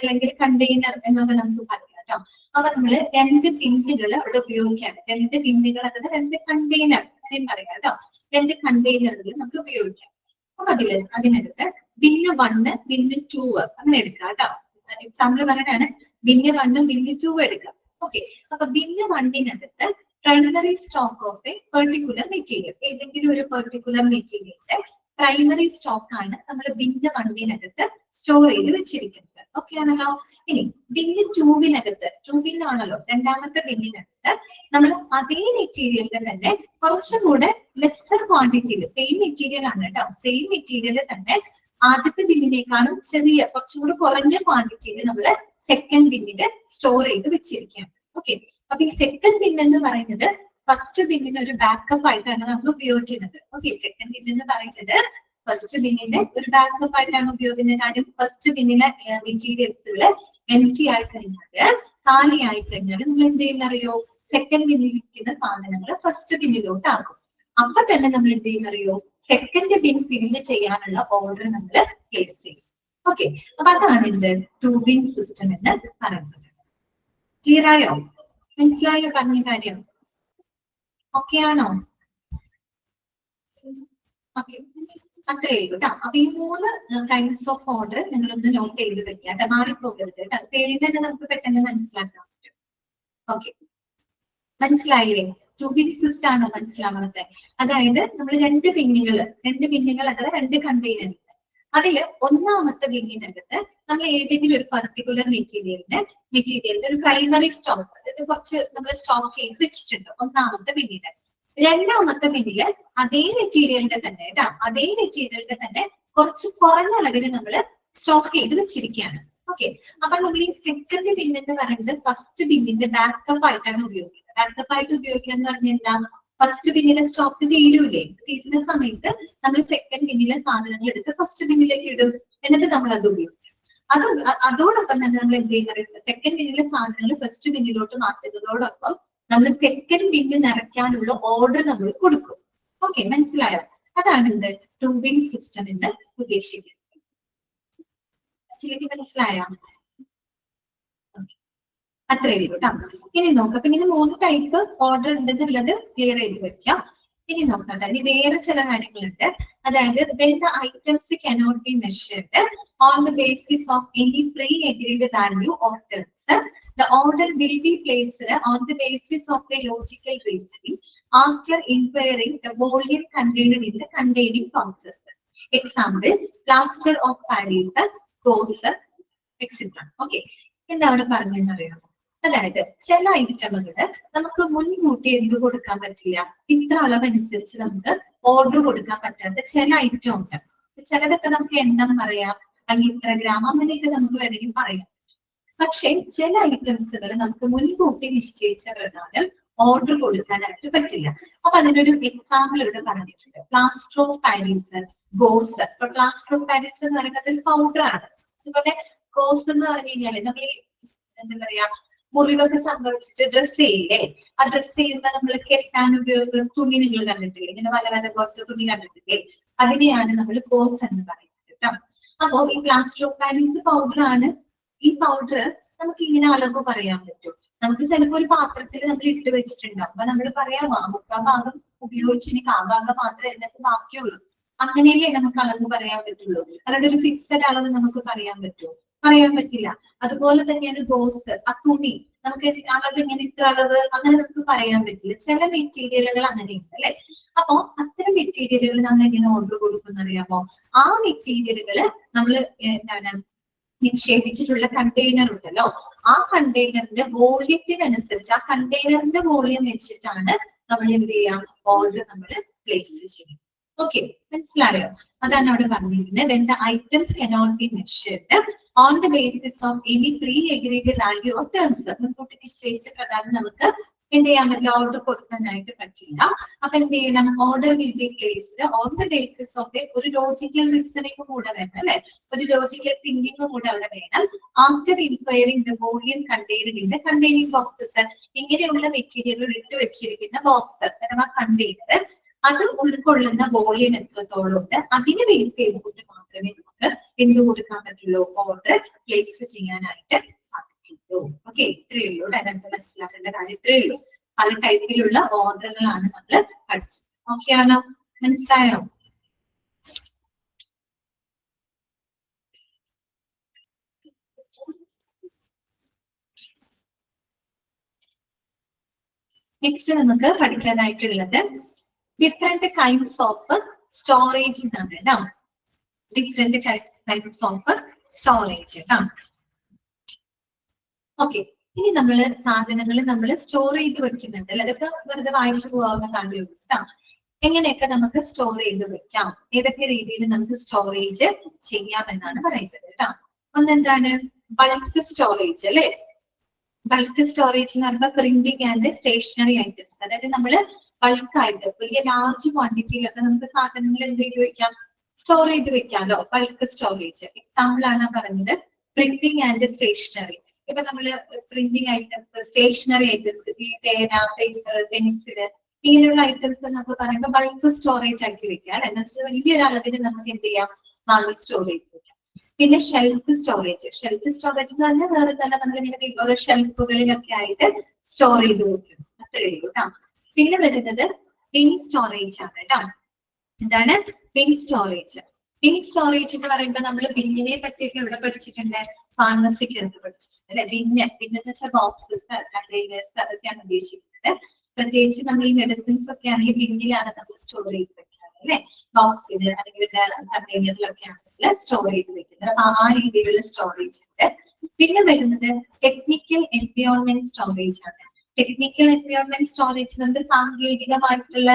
[SPEAKER 1] അല്ലെങ്കിൽ കണ്ടെയ്നർ എന്നൊക്കെ നമുക്ക് പറയാം കേട്ടോ. അപ്പൊ നമ്മള് 2 ബിന്നുകൾ അവിടെ ഉപയോഗിക്കാണ്. 2 ബിന്നുകൾ അതായത് 2 കണ്ടെയ്നർ അങ്ങനെയും പറയാം കേട്ടോ. 2 കണ്ടെയ്നറുകൾ നമുക്ക് ഉപയോഗിക്കാം. അപ്പൊ അതിനടുത്ത് ബിന്ന് 1, ബിന്ന് 2 അങ്ങനെ എടുക്കാം കേട്ടോ. എക്സാമ്പിൾ പറയാനാണ്. ബിന്ന് 1, ബിന്ന് 2 എടുക്കാം. ഓക്കെ, അപ്പൊ ബിന്ന് 1-നകത്ത് primary stock of a particular material, ഏതെങ്കിലും ഒരു പെർട്ടിക്കുലർ മെറ്റീരിയലിന്റെ പ്രൈമറി സ്റ്റോക്ക് ആണ് നമ്മൾ ബിന്ന് 1-നകത്ത് സ്റ്റോർ ചെയ്ത് വെച്ചിരിക്കുന്നത്. ഓക്കെ ആണല്ലോ. ഇനി ബിന്ന് 2-നകത്ത്, 2 ബിന്നാണല്ലോ, രണ്ടാമത്തെ ബിന്നിനകത്ത് നമ്മൾ അതേ മെറ്റീരിയലിന്റെ തന്നെ കുറച്ചും കൂടെ ലെസ്സർ ക്വാണ്ടിറ്റിയിൽ, സെയിം മെറ്റീരിയൽ ആണ് കേട്ടോ, സെയിം മെറ്റീരിയൽ തന്നെ ആദ്യത്തെ ബിന്നിനേക്കാളും ചെറിയ കുറച്ചും കൂടെ കുറഞ്ഞ ക്വാണ്ടിറ്റിയിൽ നമ്മൾ സെക്കൻഡ് ബിന്നിൽ സ്റ്റോർ ചെയ്ത് വെച്ചിരിക്കുകയാണ്. ഓക്കെ, അപ്പൊ ഈ സെക്കൻഡ് ബിൻ എന്ന് പറയുന്നത് ഫസ്റ്റ് ബിന്നിന് ഒരു ബാക്കപ്പ് ആയിട്ടാണ് നമ്മൾ ഉപയോഗിക്കുന്നത്. ഓക്കെ, സെക്കൻഡ് ബിൻ എന്ന് പറയുന്നത് ഫസ്റ്റ് ബിന്നിന്റെ ഒരു ബാക്കപ്പ് ആയിട്ടാണ് ഉപയോഗിക്കുന്നത്. കാര്യം ഫസ്റ്റ് ബിന്നിലെ മെറ്റീരിയൽസുകൾ എംറ്റി ആയി കഴിഞ്ഞാൽ, കാലിയായി കഴിഞ്ഞാൽ നമ്മൾ എന്ത് ചെയ്യുന്നറിയോ? സെക്കൻഡ് ബിന്നിൽ ഇരിക്കുന്ന സാധനങ്ങൾ ഫസ്റ്റ് ബിന്നിലോട്ട് ആക്കും. അപ്പൊ തന്നെ നമ്മൾ എന്ത് ചെയ്യുന്നറിയോ? സെക്കൻഡ് ബിൻ ഫില്ല് ചെയ്യാനുള്ള ഓർഡർ നമ്മൾ പ്ലേസ് ചെയ്യും. ഓക്കെ, അപ്പൊ അതാണ് എന്ത് ട്യൂബിംഗ് സിസ്റ്റം എന്ന് പറയുന്നത്. ക്ലിയർ ആയോ? മനസ്സിലായോ പറഞ്ഞ കാര്യം? ഓക്കെ ആണോ? ഓക്കെ, അത്രേ ഉള്ളൂ കേട്ടോ. അപ്പൊ ഈ 3 കൈൻഡ്സ് ഓഫ് ഓർഡർ നിങ്ങളൊന്ന് നോട്ട് ചെയ്ത് വെക്കുക കേട്ടോ, മാറിപ്പോകരുത് കേട്ടോ. പേരിൽ തന്നെ നമുക്ക് പെട്ടെന്ന് മനസ്സിലാക്കാൻ പറ്റും. ഓക്കെ, മനസ്സിലായില്ലേ? ട്യൂബിംഗ് സിസ്റ്റം ആണോ മനസ്സിലാവുന്നത്? അതായത് നമ്മൾ രണ്ട് പിന്നുകൾ അഥവാ 2 കണ്ടെയ്നർ, അതില് ഒന്നാമത്തെ ബിന്നിനകത്ത് നമ്മൾ ഏതെങ്കിലും ഒരു പർട്ടിക്കുലർ മെറ്റീരിയലിന്റെ ഒരു പ്രൈമറി സ്റ്റോക്ക്, അതായത് കുറച്ച് നമ്മൾ സ്റ്റോക്ക് ചെയ്ത് വെച്ചിട്ടുണ്ട് ഒന്നാമത്തെ ബിന്നില്. രണ്ടാമത്തെ ബിന്നില് അതേ മെറ്റീരിയലിന്റെ തന്നെ കുറച്ച് കുറഞ്ഞ അളവിൽ നമ്മൾ സ്റ്റോക്ക് ചെയ്ത് വെച്ചിരിക്കുകയാണ്. ഓക്കെ, അപ്പൊ നമ്മൾ ഈ സെക്കൻഡ് ബിൻ എന്ന് പറയുന്നത് ഫസ്റ്റ് ബിന്നിന്റെ ബാക്കപ്പ് ആയിട്ടാണ് ഉപയോഗിക്കുന്നത്. ബാക്കപ്പ് ആയിട്ട് ഉപയോഗിക്കുക എന്ന് പറഞ്ഞാൽ എന്താ? ഫസ്റ്റ് ബിന്നിലെ സ്റ്റോക്ക് തീരുന്ന സമയത്ത് നമ്മൾ സെക്കൻഡ് ബിന്നിലെ സാധനങ്ങൾ എടുത്ത് ഫസ്റ്റ് ബിന്നിലേക്ക് ഇടും, എന്നിട്ട് നമ്മൾ അത് ഉപയോഗിക്കും. അതോടൊപ്പം തന്നെ നമ്മൾ എന്ത് ചെയ്യുന്നത്? സെക്കൻഡ് ബിന്നിലെ സാധനങ്ങൾ ഫസ്റ്റ് ബിന്നിലോട്ട് മാറ്റുന്നതോടൊപ്പം നമ്മൾ സെക്കൻഡ് ബിന്ന് നിറയ്ക്കാനുള്ള ഓർഡർ നമ്മൾ കൊടുക്കും. ഓക്കെ, മനസ്സിലായോ? അതാണ് എന്ത് ട്യൂബിംഗ് സിസ്റ്റം എന്ന് ഉദ്ദേശിക്കുന്നത്. ചിലക്ക് മനസ്സിലായോ? അത്രേ ഉള്ളൂ കേട്ടോ. ഇനി നോക്കാം. അപ്പൊ ഇങ്ങനെ 3 ടൈപ്പ് ഓർഡർ ഉണ്ടെന്നുള്ളത് ക്ലിയർ ചെയ്ത് വെക്കാം. ഇനി നോക്കട്ടെ, ഇനി വേറെ ചില കാര്യങ്ങളുണ്ട്. അതായത് when the items cannot be measured on the basis of any pre-agreed value of terms, the order will be placed on the basis of a logical reasoning after inquiring the volume contained in the containing concept. Example, plaster of Paris, gauze, etc. Okay, എന്താണ് പറഞ്ഞതെന്നറിയാമോ? അതായത് ചില ഐറ്റമുകള് നമുക്ക് മുൻകൂട്ടി എന്ത് കൊടുക്കാൻ പറ്റില്ല, ഇത്ര അളവനുസരിച്ച് നമുക്ക് ഓർഡർ കൊടുക്കാൻ പറ്റാത്ത ചില ഐറ്റം ഉണ്ട്. ചിലതൊക്കെ നമുക്ക് എണ്ണം പറയാം, അല്ലെങ്കിൽ ഇത്ര ഗ്രാം, അങ്ങനെയൊക്കെ നമുക്ക് വേണമെങ്കിൽ പറയാം. പക്ഷെ ചില ഐറ്റംസുകൾ നമുക്ക് മുൻകൂട്ടി നിശ്ചയിച്ച പ്രകാരം ഓർഡർ കൊടുക്കാനായിട്ട് പറ്റില്ല. അപ്പൊ അതിനൊരു എക്സാമ്പിൾ ഇവിടെ പറഞ്ഞിട്ടുണ്ട്. Plaster of Paris, goes. ഇപ്പൊ പ്ലാസ്റ്റർ ഓഫ് പാരീസ് എന്ന് പറയുന്നത് ഒരു പൗഡർ ആണ്. അതുപോലെ ഗോസ് എന്ന് പറഞ്ഞു കഴിഞ്ഞാല് നമ്മൾ ഈ എന്താ പറയാ മുറിവൊക്കെ സംഭവിച്ചിട്ട് ഡ്രസ് ചെയ്യില്ലേ, ആ ഡ്രസ് ചെയ്യുമ്പോ നമ്മൾ കെട്ടാൻ ഉപയോഗിക്കുന്ന തുണി നിങ്ങൾ കണ്ടിട്ടില്ലേ, ഇങ്ങനെ വല കുറച്ച് തുണി കണ്ടിട്ടില്ലേ, അതിനെയാണ് നമ്മൾ ഗോസ് എന്ന് പറയുന്നത് കേട്ടോ. അപ്പോ ഈ പ്ലാസ്റ്റർ ഓഫ് പാരീസ് പൗഡർ ആണ്. ഈ പൗഡർ നമുക്ക് ഇങ്ങനെ അളവ് പറയാൻ പറ്റും. നമുക്ക് ചിലപ്പോ ഒരു പാത്രത്തിൽ നമ്മൾ ഇട്ട് വെച്ചിട്ടുണ്ടാവും. അപ്പൊ നമ്മൾ പറയാം മുക്കാൽ ഭാഗം ഉപയോഗിച്ച് ഇനി കാഭാഗം മാത്രമേ എന്നിട്ട് ബാക്കിയുള്ളൂ. അങ്ങനെയല്ലേ നമുക്ക് അളവ് പറയാൻ പറ്റുള്ളൂ. അല്ലാണ്ട് ഒരു ഫിക്സഡ് അളവ് നമുക്ക് പറയാൻ പറ്റുമോ? പറയാൻ പറ്റില്ല. അതുപോലെ തന്നെയാണ് ഗോസ്, ആ തുണി നമുക്ക് അളവ് ഇങ്ങനെ ഇത്ര അളവ് അങ്ങനെ നമുക്ക് പറയാൻ പറ്റില്ല. ചില മെറ്റീരിയലുകൾ അങ്ങനെയുണ്ട് അല്ലെ. അപ്പോ അത്തരം മെറ്റീരിയലുകൾ നമ്മൾ എങ്ങനെ ഓർഡർ കൊടുക്കുന്ന അറിയാമോ? ആ മെറ്റീരിയലുകൾ നമ്മൾ എന്താണ് നിക്ഷേപിച്ചിട്ടുള്ള കണ്ടെയ്നർ ഉണ്ടല്ലോ, ആ കണ്ടെയ്നറിന്റെ വോള്യത്തിനനുസരിച്ച് ആ കണ്ടെയ്നറിന്റെ വോള്യം വെച്ചിട്ടാണ് നമ്മൾ എന്ത് ചെയ്യാം, ഓർഡർ നമ്മൾ പ്ലേസ് ചെയ്യും. ഓക്കെ, മനസ്സിലായോ? അതാണ് അവിടെ പറഞ്ഞിരിക്കുന്നത്. when the items cannot be measured on the basis of any pre-agreed value of terms, മുൻകൂട്ടി നിശ്ചയിച്ച പ്രകാരം നമുക്ക് എന്ത് ചെയ്യാൻ പറ്റില്ല, ഓർഡർ കൊടുക്കാനായിട്ട് പറ്റില്ല. അപ്പൊ എന്ത് ചെയ്യണം? Order will be placed on the basis of ഒരു ലോജിക്കൽ റീസണിംഗ് കൂടെ വേണം അല്ലെ, ഒരു ലോജിക്കൽ തിങ്കിങ് കൂടെ അവിടെ വേണം. After inquiring the volume contained in the containing boxes, ഇങ്ങനെയുള്ള മെറ്റീരിയലുകൾ ഇട്ട് വെച്ചിരിക്കുന്ന ബോക്സ് അഥവാ കണ്ടെയ്നർ, അത് ഉൾക്കൊള്ളുന്ന വോളിയം എത്രത്തോളം ഉണ്ട് അതിനെ ബേസ് ചെയ്തുകൊണ്ട് മാത്രമേ നമുക്ക് എന്ത് കൊടുക്കാൻ പറ്റുള്ളൂ, ഓർഡർ പ്ലേസ് ചെയ്യാനായിട്ട് സാധിക്കുള്ളൂ. ഓക്കെ, ഇത്രയേ ഉള്ളൂ. അതിനകത്ത് മനസ്സിലാക്കേണ്ട കാര്യം ഇത്രയേ ഉള്ളൂ. പല ടൈപ്പിലുള്ള ഓർഡറുകളാണ് നമ്മൾ പഠിച്ചത്. ഓക്കെ ആണോ? മനസ്സിലായോ? നെക്സ്റ്റ് നമുക്ക് പഠിക്കാനായിട്ടുള്ളത് ഡിഫറെന്റ് കൈൻഡ്സ് ഓഫ് സ്റ്റോറേജ് എന്നാണ് കേട്ടോ. ഡിഫറെന്റ് കൈൻഡ്സ് ഓഫ് സ്റ്റോറേജ് കേട്ടോ. ഓക്കെ, ഇനി നമ്മള് സാധനങ്ങൾ നമ്മൾ സ്റ്റോർ ചെയ്ത് വെക്കുന്നുണ്ട്. അതൊക്കെ വെറുതെ വായിച്ചു പോകാവുന്ന കാര്യമുള്ളൂ കേട്ടോ. എങ്ങനെയൊക്കെ നമുക്ക് സ്റ്റോർ ചെയ്ത് വെക്കാം, ഏതൊക്കെ രീതിയിൽ നമുക്ക് സ്റ്റോറേജ് ചെയ്യാം എന്നാണ് പറയുന്നത് കേട്ടോ. ഒന്നെന്താണ് ബൾക്ക് സ്റ്റോറേജ് അല്ലെ. ബൾക്ക് സ്റ്റോറേജ് എന്ന് പറയുമ്പോൾ പ്രിന്റിംഗ് ആൻഡ് സ്റ്റേഷനറി ഐറ്റംസ്, അതായത് നമ്മള് ബൾക്കായിട്ട് വലിയ ലാർജ് ക്വാണ്ടിറ്റിയിലൊക്കെ നമുക്ക് സാധനങ്ങൾ എന്ത് ചെയ്ത് വെക്കാം, സ്റ്റോർ ചെയ്ത് വെക്കാമല്ലോ. ബൾക്ക് സ്റ്റോറേജ് എക്സാമ്പിൾ ആണ് പറഞ്ഞത് പ്രിന്റിംഗ് ആൻഡ് സ്റ്റേഷനറി. ഇപ്പൊ നമ്മള് പ്രിന്റിംഗ് ഐറ്റംസ്, സ്റ്റേഷനറി ഐറ്റംസ്, ഈ പേന, പേപ്പർ, പെൻസില്, ഇങ്ങനെയുള്ള ഐറ്റംസ് നമുക്ക് പറയുമ്പോൾ ബൾക്ക് സ്റ്റോറേജ് ആക്കി വെക്കാം. എന്ന് വെച്ചാൽ വലിയൊരു അളവിൽ നമുക്ക് എന്ത് ചെയ്യാം, വാങ്ങി സ്റ്റോർ ചെയ്ത് വെക്കാം. പിന്നെ ഷെൽഫ് സ്റ്റോറേജ് എന്ന് പറഞ്ഞാൽ വേറെ തന്നെ നമ്മളിങ്ങനെ ഓരോ ഷെൽഫുകളിലൊക്കെ ആയിട്ട് സ്റ്റോർ ചെയ്ത് വെക്കും, അത്രയേ ഉള്ളൂ കേട്ടോ. പിന്നെ വരുന്നത് ബിൻ സ്റ്റോറേജ് ആണ് കേട്ടോ. എന്താണ് ബിൻ സ്റ്റോറേജ്? ബിൻ സ്റ്റോറേജ് എന്ന് പറയുമ്പോൾ നമ്മൾ ബിന്നിനെ പറ്റിയൊക്കെ ഇവിടെ പഠിച്ചിട്ടുണ്ട്, ഫാർമസിക്ക് എടുത്ത് പഠിച്ചിട്ടുണ്ട് അല്ലെ. ബിന്നെന്ന് വെച്ചാൽ ബോക്സസ്, കണ്ടെയ്നേഴ്സ് അതൊക്കെയാണ് ഉദ്ദേശിക്കുന്നത്. പ്രത്യേകിച്ച് നമ്മൾ ഈ മെഡിസിൻസ് ഒക്കെ ആണെങ്കിൽ ബിന്നിലാണ് നമ്മൾ സ്റ്റോർ ചെയ്ത് വെക്കുന്നത് അല്ലെ. ബോക്സിൽ അല്ലെങ്കിൽ കണ്ടെയ്നറിലൊക്കെ ആണെങ്കിൽ സ്റ്റോർ ചെയ്ത് വെക്കുന്നത്. അപ്പൊ ആ രീതിയിലുള്ള സ്റ്റോറേജ് ഉണ്ട്. പിന്നെ വരുന്നത് ടെക്നിക്കൽ എൻവയോൺമെന്റ് സ്റ്റോറേജ് ആണ്. ടെക്നിക്കൽ എൻവയോൺമെന്റ് സ്റ്റോറേജ് നമുക്ക് സാങ്കേതികമായിട്ടുള്ള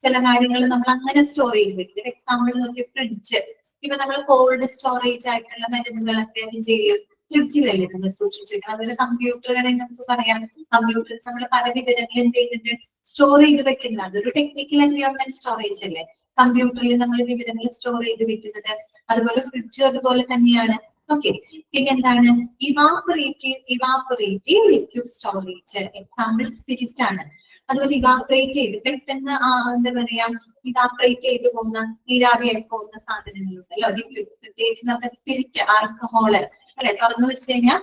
[SPEAKER 1] ചില കാര്യങ്ങൾ നമ്മൾ അങ്ങനെ സ്റ്റോർ ചെയ്ത് വെക്കും. എക്സാമ്പിൾ നോക്കി ഫ്രിഡ്ജ്. ഇപ്പൊ നമ്മൾ കോൾഡ് സ്റ്റോറേജ് ആയിട്ടുള്ള മരുന്നുകളൊക്കെ എന്ത് ചെയ്യും, ഫ്രിഡ്ജിലല്ലേ നമ്മൾ സൂക്ഷിച്ചു വെക്കണം. അതുപോലെ കമ്പ്യൂട്ടറുകളെ നമുക്ക് പറയാം, കമ്പ്യൂട്ടറിൽ നമ്മൾ പല വിവരങ്ങൾ എന്ത് ചെയ്തിട്ട് സ്റ്റോർ ചെയ്ത് വെക്കുന്നത്, അതൊരു ടെക്നിക്കൽ എൻവയോൺമെന്റ് സ്റ്റോറേജ് അല്ലേ. കമ്പ്യൂട്ടറിൽ നമ്മൾ വിവരങ്ങൾ സ്റ്റോർ ചെയ്ത് വെക്കുന്നത്, അതുപോലെ ഫ്രിഡ്ജ് അതുപോലെ തന്നെയാണ്. ഓക്കെ. പിന്നെ എന്താണ് evaporative liquid storage. Example spirit ആണ്. അതുപോലെ ഇവാപറേറ്റ് ചെയ്ത് പെട്ടെന്ന് എന്താ പറയാ, ഇവാപറേറ്റ് ചെയ്ത് പോകുന്ന, നീരാവിയായി പോകുന്ന സാധനങ്ങളുണ്ടല്ലോ, ലിക്വിഡ്സ്. പ്രത്യേകിച്ച് നമ്മുടെ സ്പിരിറ്റ്, ആൽക്കഹോള് അല്ലെ, തുറന്നു വെച്ച് കഴിഞ്ഞാൽ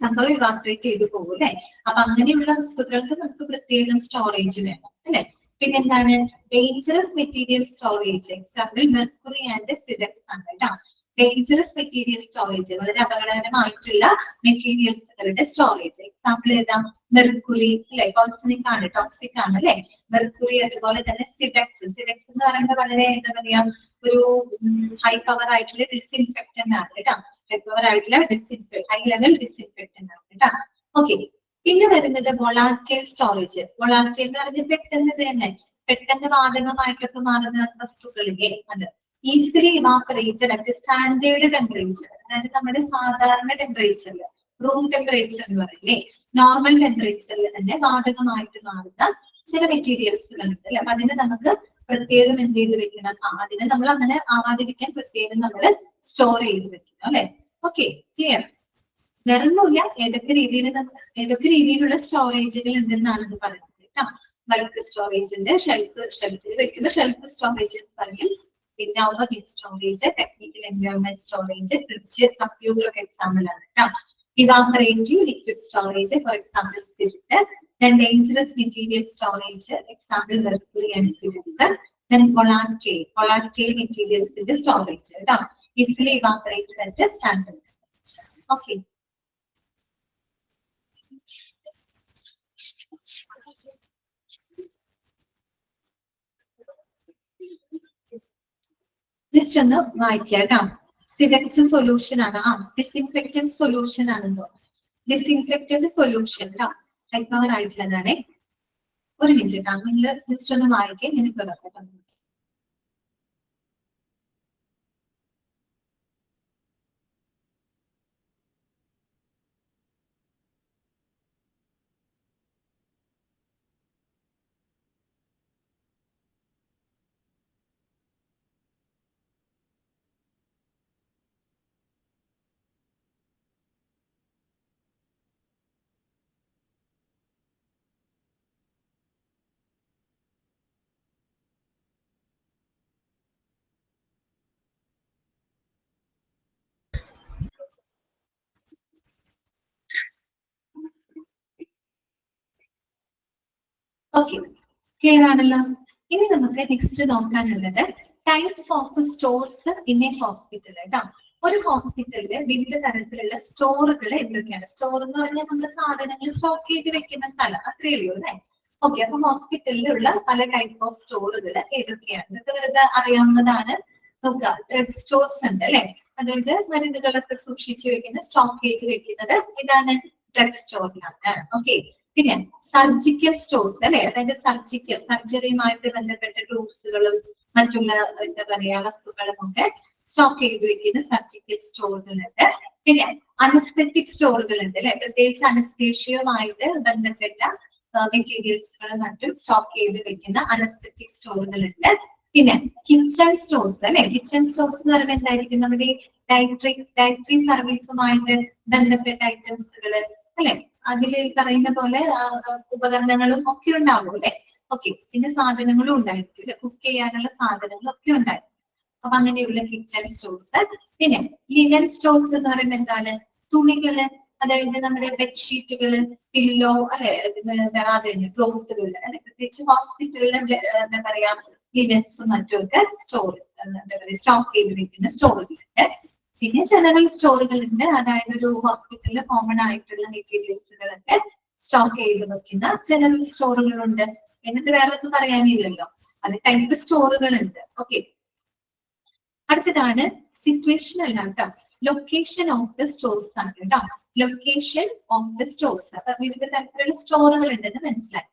[SPEAKER 1] സംഭവം ഇവാപറേറ്റ് ചെയ്ത് പോകും അല്ലെ. അപ്പൊ അങ്ങനെയുള്ള വസ്തുക്കൾക്ക് നമുക്ക് പ്രത്യേകം സ്റ്റോറേജ് വേണം അല്ലെ. പിന്നെ എന്താണ് dangerous material storage. Example mercury and സിഡക്സ് ആണ് കേട്ടോ. ഡേഞ്ചറസ് മെറ്റീരിയൽ സ്റ്റോറേജ്, വളരെ അപകടകരമായിട്ടുള്ള മെറ്റീരിയൽസുകളുടെ സ്റ്റോറേജ്. എക്സാമ്പിൾ ഏതാ, മെർക്കുറി അല്ലെ, പോയ്സണിക് ആണ്, ടോക്സിക് ആണ് അല്ലെ, മെർക്കുറി. അതുപോലെ തന്നെ സിഡക്സ് എന്ന് പറയുന്നത് വളരെ എന്താ പറയാ, ഒരു ഹൈ പവർ ആയിട്ടുള്ള ഡിസ്ഇൻഫെക്റ്റന്റ് ആണ് കേട്ടോ. ഹൈ പവർ ആയിട്ടുള്ള ഹൈ ലെവൽ ഡിസ്ഇൻഫെക്റ്റന്റ് ആണ് കേട്ടോ. ഓക്കെ. പിന്നെ വരുന്നത് വൊളാറ്റൈൽ സ്റ്റോറേജ്. വൊളാറ്റൈൽ എന്ന് പറഞ്ഞാൽ പെട്ടെന്ന് വാതകമായിട്ടൊക്കെ മാറുന്ന വസ്തുക്കളിലെ അത് easily evaporated at standard temperature. അതായത് നമ്മുടെ സാധാരണ ടെമ്പറേച്ചറിൽ, റൂം ടെമ്പറേച്ചർ എന്ന് പറയില്ലേ, നോർമൽ ടെമ്പറേച്ചറിൽ തന്നെ വാതകമായിട്ട് മാറുന്ന ചില മെറ്റീരിയൽസുകൾ ഉണ്ട് അല്ലെ. അപ്പൊ അതിനെ നമുക്ക് പ്രത്യേകം എന്ത് ചെയ്ത് വെക്കണം, അതിനെ നമ്മൾ അങ്ങനെ ആവാതിരിക്കാൻ പ്രത്യേകം നമ്മൾ സ്റ്റോർ ചെയ്ത് വെക്കണം അല്ലെ. Okay, clear? വേറൊന്നുമില്ല, ഏതൊക്കെ രീതിയിലുള്ള സ്റ്റോറേജുകൾ ഉണ്ടെന്നാണ് ഇത് പറയുന്നത് കേട്ടോ. ബൾക്ക് സ്റ്റോറേജ് ഉണ്ട്, ഷെൽഫിൽ വെക്കുന്ന ഷെൽഫ് സ്റ്റോറേജ് എന്ന് പറയും. പിന്നെ bin storage, technical environment storage, fridge, computer ഒക്കെ എക്സാമ്പിൾ ആണ് കേട്ടോ. Evaporative liquid storage, for example spirit. Then dangerous material storage, example mercury and silicon. Then volatile materials in the storage. Easily evaporated at the standard temperature. Okay. Just ഒന്ന് വായിക്കാം. സിഡക്സ് solution ആണ്, disinfectant solution ആണെന്നോ, disinfectant solution high power ആയിട്ടുള്ളതാണേ. ഒരു minute കേട്ടോ, നിങ്ങൾ just ഒന്ന് വായിക്കാം, ഞാൻ ഇപ്പൊ വെക്കട്ടെ. ഓക്കെ, ക്ലിയർ ആണല്ലോ. ഇനി നമുക്ക് നെക്സ്റ്റ് നോക്കാനുള്ളത് types of stores in a hospital കേട്ടോ. ഒരു ഹോസ്പിറ്റലില് വിവിധ തരത്തിലുള്ള സ്റ്റോറുകൾ എന്തൊക്കെയാണ്? സ്റ്റോർ എന്ന് പറഞ്ഞാൽ നമ്മുടെ സാധനങ്ങൾ സ്റ്റോക്ക് ചെയ്ത് വെക്കുന്ന സ്ഥലം, അത്രയേ ഉള്ളൂ അല്ലെ. ഓക്കെ, അപ്പൊ ഹോസ്പിറ്റലിലുള്ള പല ടൈപ്പ് ഓഫ് സ്റ്റോറുകൾ ഏതൊക്കെയാണ്? ഇതൊക്കെ വെറുതെ അറിയാവുന്നതാണ്. നോക്കുക, ഡ്രഗ് സ്റ്റോർസ് ഉണ്ട് അല്ലെ, അതായത് മരുന്നുകളൊക്കെ സൂക്ഷിച്ചു വെക്കുന്ന, സ്റ്റോക്ക് ചെയ്ത് വെക്കുന്നത് ഇതാണ് ഡ്രഗ് സ്റ്റോറിലാണ്. ഓക്കെ. പിന്നെ സർജിക്കൽ സ്റ്റോർസ് അല്ലെ, അതായത് സർജറിയുമായിട്ട് ബന്ധപ്പെട്ട ടൂൾസുകളും മറ്റുള്ള എന്താ പറയാ വസ്തുക്കളും ഒക്കെ സ്റ്റോക്ക് ചെയ്ത് വെക്കുന്ന സർജിക്കൽ സ്റ്റോറുകളുണ്ട്. പിന്നെ അനസ്തെറ്റിക് സ്റ്റോറുകളുണ്ട് അല്ലെ, പ്രത്യേകിച്ച് അനസ്തേഷ്യയുമായിട്ട് ബന്ധപ്പെട്ട മെറ്റീരിയൽസുകളും മറ്റും സ്റ്റോക്ക് ചെയ്ത് വെക്കുന്ന അനസ്തെറ്റിക് സ്റ്റോറുകളുണ്ട്. പിന്നെ കിച്ചൺ സ്റ്റോർസ് അല്ലെ, കിച്ചൺ സ്റ്റോർസ് എന്ന് പറയുമ്പോൾ എന്തായിരിക്കും, നമ്മുടെ ഡയറ്ററി സർവീസുമായിട്ട് ബന്ധപ്പെട്ട ഐറ്റംസുകൾ അല്ലെ, അതിൽ പറയുന്ന പോലെ ഉപകരണങ്ങളും ഒക്കെ ഉണ്ടാവും അല്ലെ. ഓക്കെ, പിന്നെ സാധനങ്ങളും ഉണ്ടായിരിക്കും, കുക്ക് ചെയ്യാനുള്ള സാധനങ്ങളും ഒക്കെ ഉണ്ടായിരിക്കും. അപ്പൊ അങ്ങനെയുള്ള കിച്ചൺ സ്റ്റോഴ്സ്. പിന്നെ ലിനൻ സ്റ്റോഴ്സ് എന്ന് പറയുമ്പോൾ എന്താണ്? തുണികള്, അതായത് നമ്മുടെ ബെഡ്ഷീറ്റുകള്, പില്ലോ, അല്ലെ, അതെ ക്ലോത്തുകള്, അല്ലെ, പ്രത്യേകിച്ച് ഹോസ്പിറ്റലിലെ എന്താ പറയാ ലിനൻസും മറ്റുമൊക്കെ സ്റ്റോർ എന്താ പറയുക സ്റ്റോക്ക് ചെയ്ത് വെക്കുന്ന സ്റ്റോറുകളുണ്ട്. പിന്നെ ജനറൽ സ്റ്റോറുകളുണ്ട്, അതായത് ഒരു ഹോസ്പിറ്റലിൽ കോമൺ ആയിട്ടുള്ള മെറ്റീരിയൽസുകളൊക്കെ സ്റ്റോക്ക് ചെയ്ത് വെക്കുന്ന ജനറൽ സ്റ്റോറുകളുണ്ട്. എന്നിട്ട് വേറെ ഒന്നും പറയാനില്ലല്ലോ, അത് ടൈപ്പ് സ്റ്റോറുകളുണ്ട്. ഓക്കെ, അടുത്തതാണ് സിറ്റുവേഷൻ അല്ല കേട്ടോ, ലൊക്കേഷൻ ഓഫ് ദ സ്റ്റോഴ്സ് ആണ് കേട്ടോ. Location of the stores. അപ്പൊ വിവിധ തരത്തിലുള്ള സ്റ്റോറുകൾ ഉണ്ടെന്ന് മനസ്സിലായി.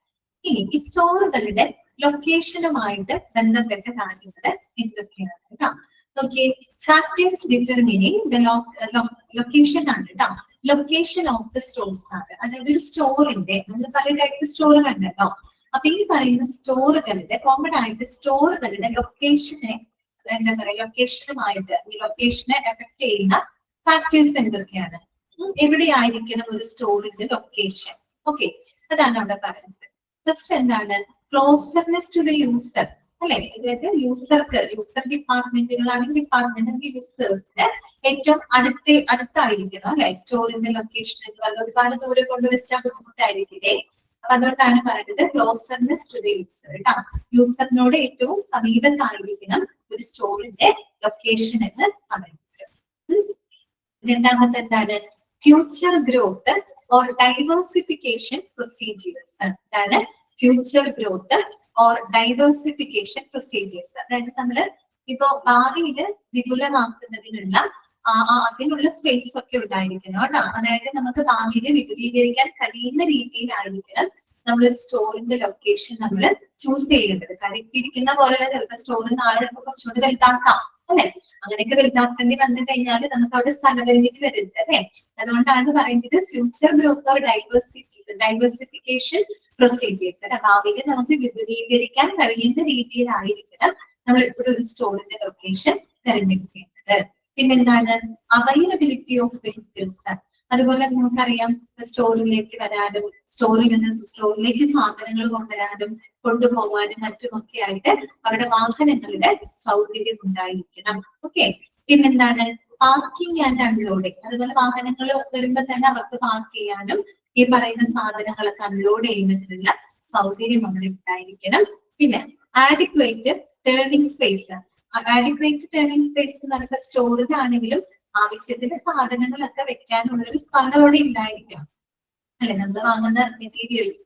[SPEAKER 1] ഇനി ഈ സ്റ്റോറുകളുടെ ലൊക്കേഷനുമായിട്ട് ബന്ധപ്പെട്ട കാര്യങ്ങൾ എന്തൊക്കെയാണ് കേട്ടോ. Okay, factors determining the location ആണ് കേട്ടോ. ലൊക്കേഷൻ ഓഫ് ദ സ്റ്റോഴ്സ് ആണ്, അതായത് ഒരു സ്റ്റോറിന്റെ നമ്മൾ പല ടൈപ്പ് സ്റ്റോറുകൾ ഉണ്ടല്ലോ. അപ്പൊ ഈ പറയുന്ന സ്റ്റോറുകളുടെ കോമൺ ആയിട്ട് സ്റ്റോറുകളുടെ ലൊക്കേഷനെ എന്താ പറയുക ലൊക്കേഷനുമായിട്ട് ഈ ലൊക്കേഷനെ എഫക്ട് ചെയ്യുന്ന ഫാക്ടേഴ്സ് എന്തൊക്കെയാണ്? എവിടെയായിരിക്കണം ഒരു സ്റ്റോറിന്റെ ലൊക്കേഷൻ? ഓക്കെ, അതാണ് അവിടെ പറയുന്നത്. ഫസ്റ്റ് എന്താണ്? ക്ലോസർനെസ് ടു ദ യൂസർ, അല്ലെ, അതായത് യൂസർ ഡിപ്പാർട്ട്മെന്റുകളാണെങ്കിൽ ഡിപ്പാർട്ട്മെന്റ് യൂസേഴ്സിന് ഏറ്റവും അടുത്തായിരിക്കണം, അല്ലെ, സ്റ്റോറിന്റെ ലൊക്കേഷൻ എന്ന് പറഞ്ഞാൽ ഒരുപാട് ദൂരം കൊണ്ടുവച്ചാൽ ബുദ്ധിമുട്ടായിരിക്കില്ലേ. അപ്പൊ അതുകൊണ്ടാണ് പറയുന്നത് ക്ലോസർനെസ് ടു ദ യൂസർ കേട്ടോ. യൂസറിനോട് ഏറ്റവും സമീപത്തായിരിക്കണം ഒരു സ്റ്റോറിന്റെ ലൊക്കേഷൻ എന്ന് പറയുന്നത്. രണ്ടാമത്തെ എന്താണ്? Future growth or diversification procedures. അതാണ് future growth or diversification procedures. അതായത് നമ്മള് ഇപ്പോ ഭാവിയിൽ വിപുലമാക്കുന്നതിനുള്ള അതിനുള്ള സ്പേസ് ഒക്കെ ഉണ്ടായിരിക്കണം കേട്ടോ. അതായത് നമുക്ക് ഭാവിയിൽ വിപുലീകരിക്കാൻ കഴിയുന്ന രീതിയിലായിരിക്കണം നമ്മളൊരു സ്റ്റോറിന്റെ ലൊക്കേഷൻ നമ്മൾ ചൂസ് ചെയ്യേണ്ടത്. കാരണം ഇപ്പൊ ഇരിക്കുന്ന പോലെയുള്ള ചിലപ്പോൾ സ്റ്റോറിന് നാളെ നമുക്ക് കുറച്ചുകൂടി വലുതാക്കാം, അല്ലെ. അങ്ങനെയൊക്കെ വലുതാക്കേണ്ടി വന്നു കഴിഞ്ഞാൽ നമുക്ക് അവിടെ സ്ഥലപരിമിതി വരുന്നത്, അല്ലെ. അതുകൊണ്ടാണ് പറയുന്നത് future growth or diversification procedures. അല്ലെ, ഭാവിയിൽ നമുക്ക് വിപുലീകരിക്കാൻ കഴിയുന്ന രീതിയിലായിരിക്കണം നമ്മൾ എപ്പോഴും ഒരു സ്റ്റോറിന്റെ ലൊക്കേഷൻ തിരഞ്ഞെടുക്കേണ്ടത്. പിന്നെന്താണ്? Availability of vehicles. അതുപോലെ നമുക്കറിയാം സ്റ്റോറിലേക്ക് വരാനും സ്റ്റോറിൽ നിന്ന് സ്റ്റോറിലേക്ക് സാധനങ്ങൾ കൊണ്ടുപോകാനും മറ്റുമൊക്കെ ആയിട്ട് അവരുടെ വാഹനങ്ങളുടെ സൗകര്യം ഉണ്ടായിരിക്കണം. ഓക്കെ, പിന്നെന്താണ്? Parking and unloading. അതുപോലെ വാഹനങ്ങൾ വരുമ്പോൾ തന്നെ അവർക്ക് പാർക്ക് ചെയ്യാനും ഈ പറയുന്ന സാധനങ്ങളൊക്കെ അൺലോഡ് ചെയ്യുന്നതിനുള്ള സൗകര്യം അവിടെ ഉണ്ടായിരിക്കണം. പിന്നെ adequate turning space. Adequate turning space എന്ന് പറയുമ്പോൾ സ്റ്റോറിലാണെങ്കിലും ആവശ്യത്തിന് സാധനങ്ങളൊക്കെ വെക്കാനുള്ള ഒരു സ്ഥലം അവിടെ ഉണ്ടായിരിക്കണം, അല്ലെ. നമ്മൾ വാങ്ങുന്ന മെറ്റീരിയൽസ്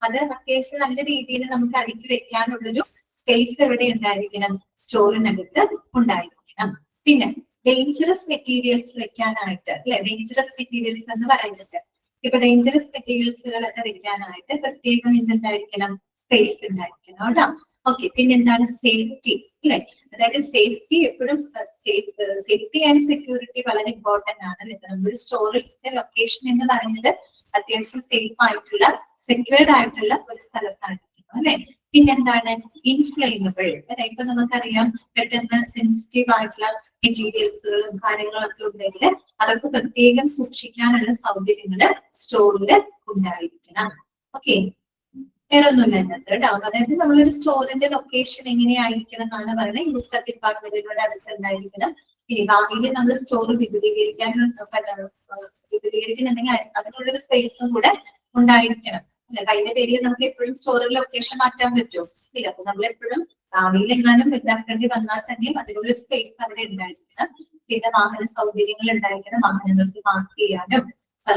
[SPEAKER 1] അത് അത്യാവശ്യം നല്ല രീതിയിൽ നമുക്ക് അടുക്കി വെക്കാനുള്ളൊരു സ്പേസ് എവിടെ ഉണ്ടായിരിക്കണം? സ്റ്റോറിനകത്ത് ഉണ്ടായിരിക്കണം. പിന്നെ ഡേഞ്ചറസ് മെറ്റീരിയൽസ് വെക്കാനായിട്ട്, അല്ലെ, ഡേഞ്ചറസ് മെറ്റീരിയൽസ് എന്ന് പറയുന്നത് ഇപ്പൊ ഡേഞ്ചറസ് മെറ്റീരിയൽസുകളൊക്കെ വെക്കാനായിട്ട് പ്രത്യേകം എന്തുണ്ടായിരിക്കണം? സ്പേസ് ഉണ്ടായിരിക്കണം കേട്ടോ. ഓക്കെ, പിന്നെന്താണ്? സേഫ്റ്റി, അല്ലെ, അതായത് സേഫ്റ്റി എപ്പോഴും സേഫ്റ്റി ആൻഡ് സെക്യൂരിറ്റി വളരെ ഇമ്പോർട്ടന്റ് ആണ്, അല്ലെ. നമ്മുടെ സ്റ്റോറിന്റെ ലൊക്കേഷൻ എന്ന് പറയുന്നത് അത്യാവശ്യം സേഫ് ആയിട്ടുള്ള സെക്യൂർഡ് ആയിട്ടുള്ള ഒരു സ്ഥലത്തായിരിക്കും, അല്ലെ. പിന്നെന്താണ്? ഇൻഫ്ലെയിമബിൾ, അല്ലെ. ഇപ്പൊ നമുക്കറിയാം പെട്ടെന്ന് സെൻസിറ്റീവ് ആയിട്ടുള്ള മെറ്റീരിയൽസുകളും കാര്യങ്ങളൊക്കെ ഉണ്ടെങ്കിൽ അതൊക്കെ പ്രത്യേകം സൂക്ഷിക്കാനുള്ള സൗകര്യങ്ങള് സ്റ്റോറില് ഉണ്ടായിരിക്കണം. ഓക്കെ, വേറെ ഒന്നുമില്ല എന്നത് കേട്ടോ. അതായത് നമ്മളൊരു സ്റ്റോറിന്റെ ലൊക്കേഷൻ എങ്ങനെയായിരിക്കണം എന്നാണ് പറയുന്നത്. യൂസർ ഡിപ്പാർട്ട്മെന്റുകളുടെ അടുത്തുണ്ടായിരിക്കണം. ഇനി ഭാവിയിൽ നമ്മൾ സ്റ്റോർ വിപുലീകരിക്കുന്നുണ്ടെങ്കിൽ അതിനുള്ളൊരു സ്പേസും കൂടെ ഉണ്ടായിരിക്കണം, അല്ലെ. അതിന്റെ പേരിൽ നമുക്ക് എപ്പോഴും സ്റ്റോറിൽ ലൊക്കേഷൻ മാറ്റാൻ പറ്റുമോ? ഇല്ല. അപ്പൊ നമ്മളെപ്പോഴും ഭാവിയിൽ എങ്ങാനും വലുതാക്കേണ്ടി വന്നാൽ തന്നെയും അതിനുള്ള സ്പേസ് അവിടെ ഉണ്ടായിരിക്കണം. പിന്നെ വാഹന സൗകര്യങ്ങൾ ഉണ്ടായിരിക്കണം, വാഹനങ്ങൾക്ക് പാർക്ക് ചെയ്യാനും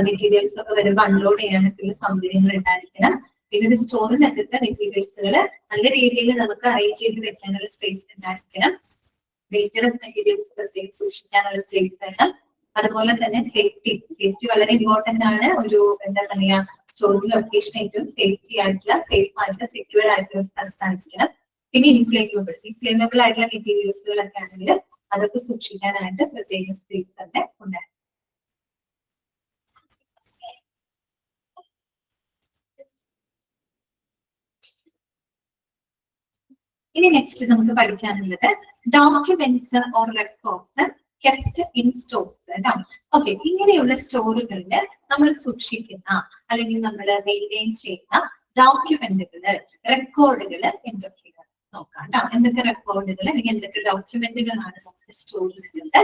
[SPEAKER 1] മെറ്റീരിയൽസ് ഒക്കെ വരുമ്പോൾ അൺലോഡ് ചെയ്യാനൊക്കെയുള്ള സൗകര്യങ്ങൾ ഉണ്ടായിരിക്കണം. പിന്നെ ഒരു സ്റ്റോറിനകത്ത് മെറ്റീരിയൽസുകൾ നല്ല രീതിയിൽ നമുക്ക് അറേഞ്ച് ചെയ്ത് വെക്കാനുള്ള സ്പേസ് ഉണ്ടായിരിക്കണം. ഡേഞ്ചറസ് മെറ്റീരിയൽസ് പ്രത്യേകം സൂക്ഷിക്കാനുള്ള സ്പേസ് വേണം. അതുപോലെ തന്നെ സേഫ്റ്റി വളരെ ഇമ്പോർട്ടന്റ് ആണ്. ഒരു എന്താ പറയാ സ്റ്റോറിന്റെ ലൊക്കേഷൻ ഏറ്റവും സേഫ് ആയിട്ടുള്ള സെക്യൂർ ആയിട്ടുള്ള സ്ഥലത്തായിരിക്കണം. പിന്നെ ഇൻഫ്ലേമബിൾ ആയിട്ടുള്ള മെറ്റീരിയൽസുകളൊക്കെ ആണെങ്കിൽ അതൊക്കെ സൂക്ഷിക്കാനായിട്ട് പ്രത്യേക സ്പേസ് തന്നെ ഉണ്ടായിരുന്നു. ഇനി നെക്സ്റ്റ് നമുക്ക് പഠിക്കാനുള്ളത് documents or records kept in stores കേട്ടോ. ഓക്കെ, ഇങ്ങനെയുള്ള സ്റ്റോറുകളിൽ നമ്മൾ സൂക്ഷിക്കുന്ന അല്ലെങ്കിൽ നമ്മൾ മെയിൻറ്റെയിൻ ചെയ്യുന്ന ഡോക്യുമെന്റുകള് റെക്കോർഡുകള് എന്തൊക്കെയാണ് നോക്കാം കേട്ടോ. എന്തൊക്കെ റെക്കോർഡുകൾ അല്ലെങ്കിൽ എന്തൊക്കെ ഡോക്യുമെന്റുകളാണ് നമുക്ക് സ്റ്റോറിലുള്ളത്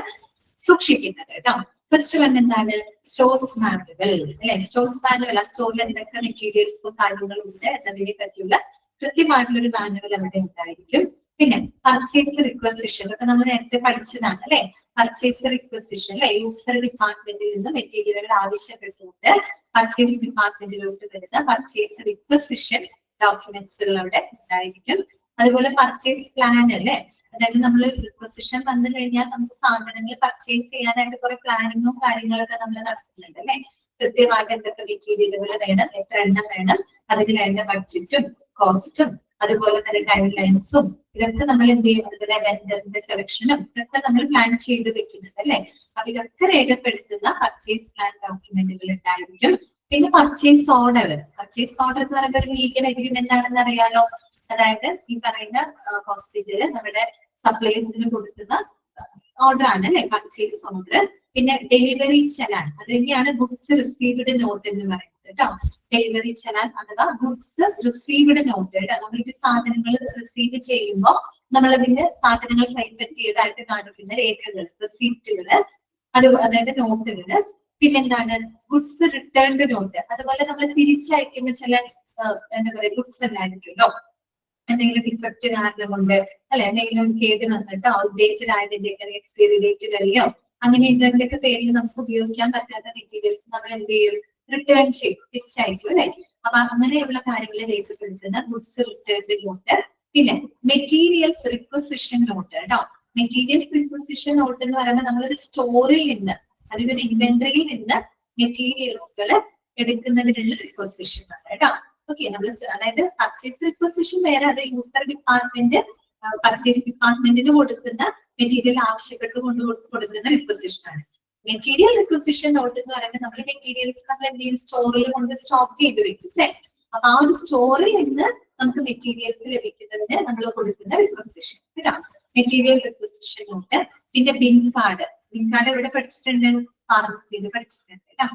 [SPEAKER 1] സൂക്ഷിക്കുന്നത് കേട്ടോ. ഫസ്റ്റ് വൺ എന്താണ്? സ്റ്റോർസ് മാനുവൽ അല്ലെ. സ്റ്റോർസ് മാനുവൽ ആ സ്റ്റോറിൽ എന്തൊക്കെ മെറ്റീരിയൽസും കാര്യങ്ങളും ഉണ്ട് എന്നതിനെ പറ്റിയുള്ള കൃത്യമായിട്ടുള്ളൊരു മാനുവൽ അവിടെ ഉണ്ടായിരിക്കും. പിന്നെ പർച്ചേസ് റിക്വസിഷൻ ഒക്കെ നമ്മൾ നേരത്തെ പഠിച്ചതാണ് അല്ലെ. പർച്ചേസ് റിക്വസിഷൻ അല്ലെ, യൂസർ ഡിപ്പാർട്ട്മെന്റിൽ നിന്ന് മെറ്റീരിയലുകൾ ആവശ്യപ്പെട്ടുകൊണ്ട് പർച്ചേസ് ഡിപ്പാർട്ട്മെന്റിലോട്ട് വരുന്ന പർച്ചേസ് റിക്വസിഷൻ ഡോക്യുമെന്റ്സുകൾ അവിടെ ഉണ്ടായിരിക്കും. അതുപോലെ പർച്ചേസ് പ്ലാൻ അല്ലെ, അതായത് നമ്മൾ റിക്വസിഷൻ വന്നു കഴിഞ്ഞാൽ നമുക്ക് സാധനങ്ങൾ പർച്ചേസ് ചെയ്യാനായിട്ട് കുറെ പ്ലാനിങ്ങും കാര്യങ്ങളൊക്കെ നമ്മൾ നടത്തുന്നുണ്ട് അല്ലെ. കൃത്യമായിട്ട് എന്തൊക്കെ മെറ്റീരിയലുകൾ വേണം, എത്ര എണ്ണം വേണം, അതിന് വേണ്ട ബഡ്ജറ്റും കോസ്റ്റും അതുപോലെ തന്നെ ടൈം ലൈൻസും ഇതൊക്കെ നമ്മൾ എന്ത് ചെയ്യും. അതുപോലെ വെണ്ടറിന്റെ സെലക്ഷനും ഇതൊക്കെ നമ്മൾ പ്ലാൻ ചെയ്ത് വെക്കുന്നുണ്ട് അല്ലെ. അപ്പൊ ഇതൊക്കെ രേഖപ്പെടുത്തുന്ന പർച്ചേസ് പ്ലാൻ ഡോക്യുമെന്റുകൾ ഉണ്ടായിരിക്കും. പിന്നെ പർച്ചേസ് ഓർഡർ. പർച്ചേസ് ഓർഡർ എന്ന് പറയുമ്പോൾ ഒരു ലീഗൽ അഗ്രിമെന്റ് ആണെന്ന് അറിയാലോ. അതായത് ഈ പറയുന്ന ഹോസ്പിറ്റല് നമ്മുടെ സപ്ലൈസിന് കൊടുക്കുന്ന ഓർഡർ ആണ് അല്ലെ, പർച്ചേസ് ഓർഡർ. പിന്നെ ഡെലിവറി ചലാൻ, അത് തന്നെയാണ് ഗുഡ്സ് റിസീവ്ഡ് നോട്ട് എന്ന് പറയുന്നത് കേട്ടോ. ഡെലിവറി ചലാൻ അഥവാ ഗുഡ്സ് റിസീവ്ഡ് നോട്ട് കേട്ടോ. നമ്മളിപ്പോ സാധനങ്ങൾ റിസീവ് ചെയ്യുമ്പോൾ നമ്മളതിന്റെ സാധനങ്ങൾ കൈപ്പറ്റിയതായിട്ട് കാണിക്കുന്ന രേഖകൾ, റിസീപ്റ്റുകള്, അതായത് നോട്ടുകള്. പിന്നെന്താണ്? Goods returned note. അതുപോലെ നമ്മൾ തിരിച്ചയക്കുന്ന ചില എന്താ പറയുക ഗുഡ്സ് എല്ലായിരിക്കുമല്ലോ. എന്തെങ്കിലും ഡിഫക്റ്റ് കാരണം കൊണ്ട് അല്ലെ, എന്തെങ്കിലും കേട് വന്നിട്ട് ഔട്ട്ഡേറ്റഡ് ആയതിന്റെ എക്സ്പയറി ഡേറ്റ് കഴിയോ അങ്ങനെ ഇതിന്റെയൊക്കെ പേരിൽ നമുക്ക് ഉപയോഗിക്കാൻ പറ്റാത്ത മെറ്റീരിയൽസ് നമ്മൾ എന്ത് ചെയ്യും? റിട്ടേൺ ചെയ്യും, തിരിച്ചയക്കും അല്ലെ. അപ്പൊ അങ്ങനെയുള്ള കാര്യങ്ങൾ രേഖപ്പെടുത്തുന്ന ഗുഡ്സ് റിട്ടേൺഡ് നോട്ട്. പിന്നെ മെറ്റീരിയൽസ് റിക്വസിഷൻ നോട്ട് കേട്ടോ. മെറ്റീരിയൽസ് റിക്വസിഷൻ നോട്ട് എന്ന് പറയുമ്പോൾ നമ്മളൊരു സ്റ്റോറിൽ നിന്ന് അല്ലെങ്കിൽ ഒരു ഇൻവെന്ററിയിൽ നിന്ന് മെറ്റീരിയൽസുകൾ എടുക്കുന്നതിനുള്ള റിക്വസിഷൻ ആണ് കേട്ടോ. ഓക്കെ, നമ്മൾ അതായത് പർച്ചേസ് റിക്വസിഷൻ വേറെ, അത് യൂസർ ഡിപ്പാർട്ട്മെന്റ് പർച്ചേസ് ഡിപ്പാർട്ട്മെന്റിന് കൊടുക്കുന്ന മെറ്റീരിയൽ ആവശ്യപ്പെട്ട് കൊടുക്കുന്ന റിക്വസിഷൻ ആണ്. മെറ്റീരിയൽ റിക്വസിഷൻ നോട്ട് എന്ന് പറയുമ്പോൾ നമ്മൾ മെറ്റീരിയൽസ് നമ്മൾ എന്ത് ചെയ്യും? സ്റ്റോറിൽ കൊണ്ട് സ്റ്റോക്ക് ചെയ്ത് വെക്കും അല്ലെ. അപ്പൊ ആ ഒരു സ്റ്റോറിൽ നിന്ന് നമുക്ക് മെറ്റീരിയൽസ് ലഭിക്കുന്നതിന് നമ്മൾ കൊടുക്കുന്ന റിക്വസിഷൻ കേട്ടോ, മെറ്റീരിയൽ റിക്വസിഷൻ നോട്ട്. പിന്നെ ബിൻ കാർഡ്. ബിൻ കാർഡ് എവിടെ പഠിച്ചിട്ടുണ്ട്? ഫാർമസിയിൽ പഠിച്ചിട്ടുണ്ട് കേട്ടോ.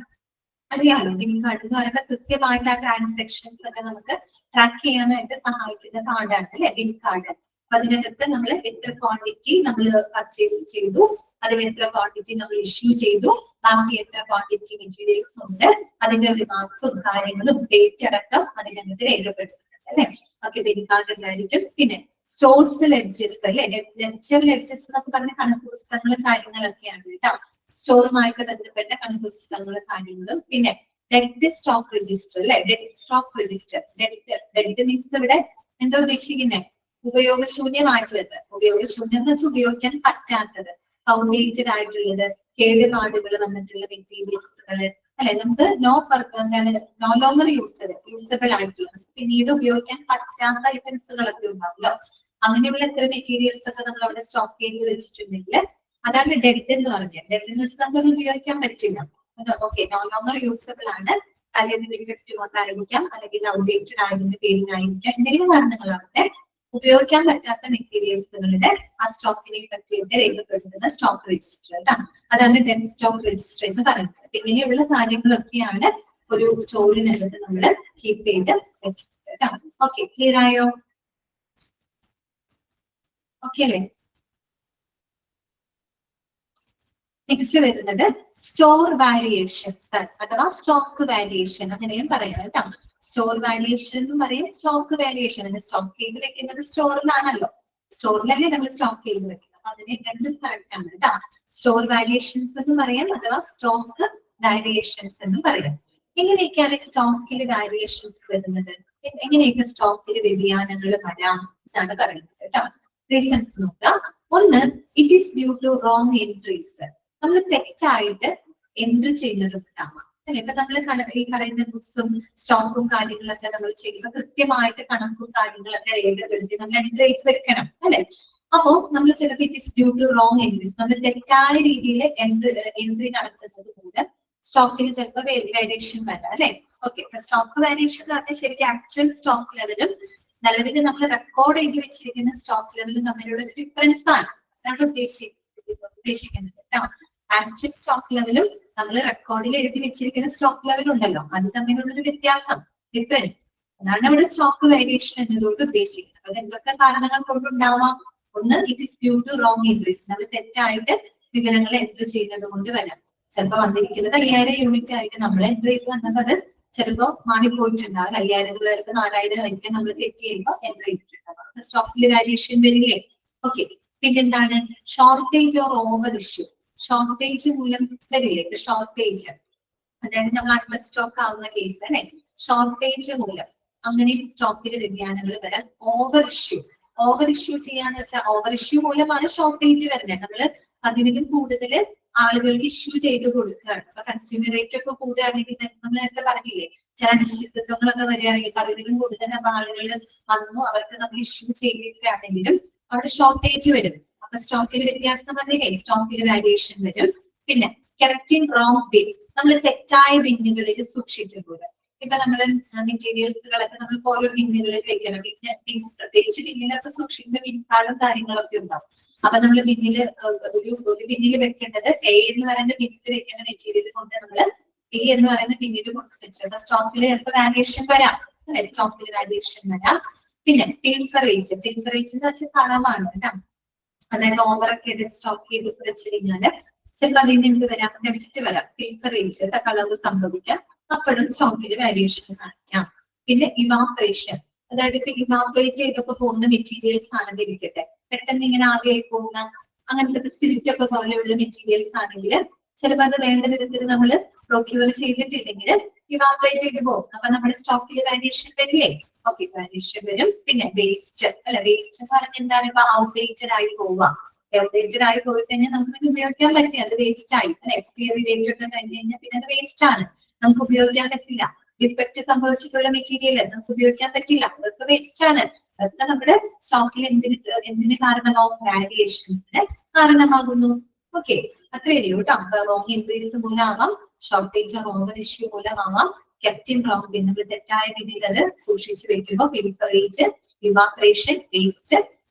[SPEAKER 1] അറിയാലോ, ബിൻ കാർഡ് എന്ന് പറയുമ്പോൾ കൃത്യമായിട്ട് ആ ട്രാൻസാക്ഷൻസ് ഒക്കെ നമുക്ക് ട്രാക്ക് ചെയ്യാനായിട്ട് സഹായിക്കുന്ന കാർഡാണ് അല്ലെ, ബിൻ കാർഡ്. അപ്പൊ അതിനകത്ത് നമ്മൾ എത്ര ക്വാണ്ടിറ്റി നമ്മൾ പർച്ചേസ് ചെയ്തു, അതിൽ എത്ര ക്വാണ്ടിറ്റി നമ്മൾ ഇഷ്യൂ ചെയ്തു, ബാക്കി എത്ര ക്വാണ്ടിറ്റി മെറ്റീരിയൽസ് ഉണ്ട്, അതിന്റെ റിമാർക്സും കാര്യങ്ങളും ഡേറ്റ് അടക്കം അതിനകത്ത് രേഖപ്പെടുത്തുന്നുണ്ട് അല്ലെ. ഓക്കെ, ബിൻ കാർഡ് ഉണ്ടായിരിക്കും. പിന്നെ സ്റ്റോർസ് ലെഡ്ജസ് അല്ലെ, ലെഡ്ജർ ലെഡ്ജസ് എന്നൊക്കെ പറഞ്ഞ കണക്ക് പുസ്തകങ്ങളും കാര്യങ്ങളൊക്കെയാണ് കേട്ടോ. സ്റ്റോറുമായിട്ട് ബന്ധപ്പെട്ട കണക്ക് പുസ്തകങ്ങളും കാര്യങ്ങളും. പിന്നെ ഡെഡ് സ്റ്റോക്ക് രജിസ്റ്റർ അല്ലെ, dead stock register. Dead means ഇവിടെ എന്താ ഉദ്ദേശിക്കുന്നത്? ഉപയോഗശൂന്യമായിട്ടുള്ളത്. ഉപയോഗശൂന്യം എന്ന് വെച്ചാൽ ഉപയോഗിക്കാൻ പറ്റാത്തത്, ഔട്ട്ഡേറ്റഡ് ആയിട്ടുള്ളത്, കേടുപാടുകൾ വന്നിട്ടുള്ള മെറ്റീരിയൽസുകൾ അല്ലെ, നമുക്ക് നോ ലോങ്ങർ യൂസബിൾ ആയിട്ടുള്ളത്, പിന്നീട് ഉപയോഗിക്കാൻ പറ്റാത്ത ഐറ്റംസുകളൊക്കെ ഉണ്ടാവുമല്ലോ. അങ്ങനെയുള്ള എത്ര മെറ്റീരിയൽസ് ഒക്കെ നമ്മൾ അവിടെ സ്റ്റോക്ക് ചെയ്ത് വെച്ചിട്ടുണ്ടെങ്കിൽ അതാണ് ഡെഡ് എന്ന് പറഞ്ഞത്. ഡെഡ് എന്ന് വെച്ചാൽ നമുക്കത് ഉപയോഗിക്കാൻ പറ്റില്ല. ഓക്കെ, നോ ലോങ്ങർ യൂസബിൾ ആണ്. അല്ലെങ്കിൽ ഡിഫക്റ്റ് കൊണ്ടായിരിക്കാം, അല്ലെങ്കിൽ ഔട്ട്ഡേറ്റഡ് ആയതിന്റെ പേരിലായിരിക്കാം, എന്തെങ്കിലും കാരണങ്ങളാവട്ടെ ഉപയോഗിക്കാൻ പറ്റാത്ത മെറ്റീരിയൽസുകളുടെ ആ സ്റ്റോക്കിനെ പറ്റിയിട്ട് രേഖപ്പെടുത്തുന്ന സ്റ്റോക്ക് രജിസ്റ്റർ കേട്ടോ. അതാണ് ഡെഡ് സ്റ്റോക്ക് രജിസ്റ്റർ എന്ന് പറയുന്നത്. ഇങ്ങനെയുള്ള കാര്യങ്ങളൊക്കെയാണ് ഒരു സ്റ്റോറിനകത്ത് നമ്മൾ കീപ്പ് ചെയ്ത് വെക്കുന്നത് കേട്ടോ. ഓക്കെ, ക്ലിയർ ആയോ? ഓക്കെ അല്ലേ? നെക്സ്റ്റ് വരുന്നത് സ്റ്റോർ വാല്യുവേഷൻസ് അഥവാ സ്റ്റോക്ക് വാല്യുവേഷൻ, അങ്ങനെയും പറയാം കേട്ടോ. സ്റ്റോർ വാല്യുവേഷൻ എന്നും പറയും, സ്റ്റോക്ക് വാല്യുവേഷൻ. സ്റ്റോക്ക് ചെയ്ത് വെക്കുന്നത് സ്റ്റോറിലാണല്ലോ, സ്റ്റോറിലല്ലേ നമ്മൾ സ്റ്റോക്ക് ചെയ്ത് വെക്കുന്നത്. അപ്പൊ അതിന് രണ്ടും കറക്റ്റ് ആണ് കേട്ടോ. സ്റ്റോർ വാല്യുവേഷൻസ് എന്ന് പറയാം, അഥവാ സ്റ്റോക്ക് വാല്യുവേഷൻസ് എന്നും പറയാം. എങ്ങനെയൊക്കെയാണ് സ്റ്റോക്കിൽ വാല്യുവേഷൻസ് വരുന്നത്, എങ്ങനെയൊക്കെ സ്റ്റോക്കിൽ വ്യതിയാനങ്ങൾ വരാം എന്നാണ് പറയുന്നത് കേട്ടോ. റീസൺസ് നോക്കാം. ഒന്ന്, it is due to wrong entries. നമ്മൾ തെറ്റായിട്ട് എൻട്രി ചെയ്യുന്നതുണ്ടാവാം അല്ലെ. ഇപ്പൊ നമ്മൾ ഈ പറയുന്ന ബുക്സും സ്റ്റോക്കും കാര്യങ്ങളൊക്കെ നമ്മൾ ചെയ്യുമ്പോൾ കൃത്യമായിട്ട് കണക്കും കാര്യങ്ങളൊക്കെ രേഖപ്പെടുത്തി നമ്മൾ എൻട്രി ചെയ്ത് വെക്കണം അല്ലെ. അപ്പോ നമ്മൾ ചിലപ്പോൾ it is due to wrong entries, നമ്മൾ തെറ്റായ രീതിയിൽ എൻട്രി നടത്തുന്നത് മൂലം സ്റ്റോക്കിന് ചിലപ്പോൾ വേരിയേഷൻ വരാം അല്ലെ. ഓക്കെ, സ്റ്റോക്ക് വേരിയേഷൻ എന്ന് പറഞ്ഞാൽ ശരിക്കും ആക്ച്വൽ സ്റ്റോക്ക് ലെവലും നിലവിൽ നമ്മൾ റെക്കോർഡ് ചെയ്ത് വെച്ചിരിക്കുന്ന സ്റ്റോക്ക് ലെവലും തമ്മിലുള്ള ഒരു ഡിഫറൻസ് ആണ് അതാണ് ഉദ്ദേശിക്കുന്നത് കേട്ടോ. ആക്ച്വൽ സ്റ്റോക്ക് ലെവലും നമ്മൾ റെക്കോർഡിൽ എഴുതി വെച്ചിരിക്കുന്ന സ്റ്റോക്ക് ലെവലും ഉണ്ടല്ലോ, അത് തമ്മിലുള്ളൊരു വ്യത്യാസം, ഡിഫറൻസ്. അതാണ് അവിടെ സ്റ്റോക്ക് വേരിയേഷൻ എന്നതുകൊണ്ട് ഉദ്ദേശിക്കുന്നത്. അത് എന്തൊക്കെ കാരണങ്ങൾ കൊണ്ടുണ്ടാവാം? ഒന്ന്, it is due to wrong entries, നമ്മൾ തെറ്റായിട്ട് വിവരങ്ങൾ എൻട്രി ചെയ്യുന്നത് കൊണ്ട് വരാം. ചിലപ്പോൾ വന്നിരിക്കുന്നത് 5000 യൂണിറ്റ് ആയിട്ട് നമ്മൾ എൻട്രി ചെയ്ത് വന്നത് അത് ചിലപ്പോൾ മാറിപ്പോയിട്ടുണ്ടാവും. 5000 പേർക്ക് 4000 ആയിരിക്കും നമ്മൾ തെറ്റ് ചെയ്യുമ്പോൾ എൻട്രി ചെയ്തിട്ടുണ്ടാവും. അപ്പൊ സ്റ്റോക്കിൽ വാരിയേഷൻ വരില്ലേ? ഓക്കെ. പിന്നെന്താണ്? Shortage or over issue. Shortage മൂലം വരില്ലേ? ഷോർട്ടേജ്, അതായത് നമ്മൾ അണ്ടർ സ്റ്റോക്ക് ആവുന്ന കേസ് അല്ലെ, ഷോർട്ടേജ് മൂലം അങ്ങനെയും സ്റ്റോക്കിൽ വ്യതിയാനങ്ങൾ വരാൻ. ഓവർ ഇഷ്യൂ ചെയ്യാന്ന് വെച്ചാൽ ഓവർ ഇഷ്യൂ മൂലമാണ് ഷോർട്ടേജ് വരുന്നത്. നമ്മൾ അതിനും കൂടുതൽ ആളുകൾക്ക് ഇഷ്യൂ ചെയ്ത് കൊടുക്കുകയാണ്. അപ്പൊ കൺസ്യൂമർ റേറ്റ് ഒക്കെ കൂടുകയാണെങ്കിൽ നമ്മൾ നേരത്തെ പറഞ്ഞില്ലേ, ചില അനിശ്ചിതത്വങ്ങളൊക്കെ വരികയാണെങ്കിൽ അതിലും കൂടുതൽ ആളുകൾ വന്നു അവർക്ക് നമ്മൾ ഇഷ്യൂ ചെയ്തിട്ടാണെങ്കിലും അവിടെ ഷോർട്ടേജ് വരും. അപ്പൊ സ്റ്റോക്കിൽ വ്യത്യാസം വന്നില്ലേ, സ്റ്റോക്കിൽ വാരിയേഷൻ വരും. പിന്നെ കറക്റ്റിംഗ് റോങ് ബിൻ, നമ്മൾ തെറ്റായ ബിന്നുകളിൽ സൂക്ഷിക്കുന്നത്. ഇപ്പൊ നമ്മള് മെറ്റീരിയൽസുകളൊക്കെ നമ്മൾ ഓരോ ബിന്നുകളിൽ വെക്കണം. പിന്നെ പ്രത്യേകിച്ച് ബിന്നിലൊക്കെ സൂക്ഷിക്കുന്ന ബിൻകാളും കാര്യങ്ങളൊക്കെ ഉണ്ടാവും. അപ്പൊ നമ്മൾ ബിന്നില് ഒരു ബിന്നിൽ വെക്കേണ്ടത് എ എന്ന് പറയുന്ന ബിന്നിൽ വെക്കേണ്ട മെറ്റീരിയൽ കൊണ്ട് നമ്മൾ ബി എന്ന് പറയുന്ന ബിന്നിൽ കൊണ്ട് വെച്ചു. അപ്പൊ സ്റ്റോക്കിൽ ചിലപ്പോൾ വാരിയേഷൻ വരാം, അല്ലെ, സ്റ്റോക്കിൽ വാരിയേഷൻ വരാം. പിന്നെ പിൽഫറേജ് എന്ന് വെച്ചാൽ കളവാണ് കേട്ടോ. അതായത് ഓവറൊക്കെ എടുത്ത് സ്റ്റോക്ക് ചെയ്ത് വെച്ച് കഴിഞ്ഞാല് ചിലപ്പോൾ അതിൽ നിന്ന് എന്ത് വരാം, ഡെബിറ്റ് വരാം. പിൽഫറേജ്, കളവ് സംഭവിക്കാം. അപ്പോഴും സ്റ്റോക്കിൽ വാരിയേഷൻ കാണിക്കാം. പിന്നെ ഇവാപറേഷൻ, അതായത് ഇപ്പൊ ഇവാപറേറ്റ് ചെയ്തൊക്കെ പോകുന്ന മെറ്റീരിയൽസ് ആണെന്നിരിക്കട്ടെ, പെട്ടെന്ന് ഇങ്ങനെ ആവിയായി പോകുന്ന അങ്ങനത്തെ സ്പിരിറ്റ് ഒക്കെ പോലെയുള്ള മെറ്റീരിയൽസ് ആണെങ്കിൽ ചിലപ്പോൾ അത് വേണ്ട വിധത്തിൽ നമ്മൾ പ്രൊക്യൂർ ചെയ്തിട്ടില്ലെങ്കിൽ ഇവാപറേറ്റ് ചെയ്ത് പോകും. അപ്പൊ നമ്മുടെ സ്റ്റോക്കിൽ വാരിയേഷൻ വരില്ലേ? ഓക്കെ, വാരിയേഷൻ വരും. പിന്നെ വേസ്റ്റ്, അല്ലെ, വേസ്റ്റ് എന്ന് പറഞ്ഞാൽ എന്താണ്? ഇപ്പൊ ഔട്ട്ഡേറ്റഡ് ആയി പോവുക. ഔട്ട്ഡേറ്റഡ് ആയി പോയി കഴിഞ്ഞാൽ നമുക്ക് ഉപയോഗിക്കാൻ പറ്റില്ല, അത് വേസ്റ്റ് ആയി. അല്ലെ, എക്സ്പയറി ഡേറ്റ് ഒക്കെ കഴിഞ്ഞ് കഴിഞ്ഞാൽ പിന്നെ അത് വേസ്റ്റ് ആണ്, നമുക്ക് ഉപയോഗിക്കാൻ പറ്റില്ല. ഡിഫക്റ്റ് സംഭവിച്ചിട്ടുള്ള മെറ്റീരിയൽ നമുക്ക് ഉപയോഗിക്കാൻ പറ്റില്ല, അതൊക്കെ വേസ്റ്റ് ആണ്. അതൊക്കെ നമ്മുടെ സ്റ്റോക്കിൽ എന്തിന് കാരണമാകും? വാരിയേഷൻസിന് കാരണമാകുന്നു. ഓക്കെ, അത്രയേ ഉള്ളൂ കേട്ടോ. റോങ് എൻട്രീസ് മൂലമാവാം, ഷോർട്ടേജ് ഓവർ ഇഷ്യൂ മൂലമാവാം, കെപ്റ്റിൻ റോങ് ബിൻ, നമ്മൾ തെറ്റായ രീതിയിൽ അത് സൂക്ഷിച്ചു വെക്കുമ്പോൾ പിൽഫറേജ്, ഇവാപറേഷൻ, വേസ്റ്റ്,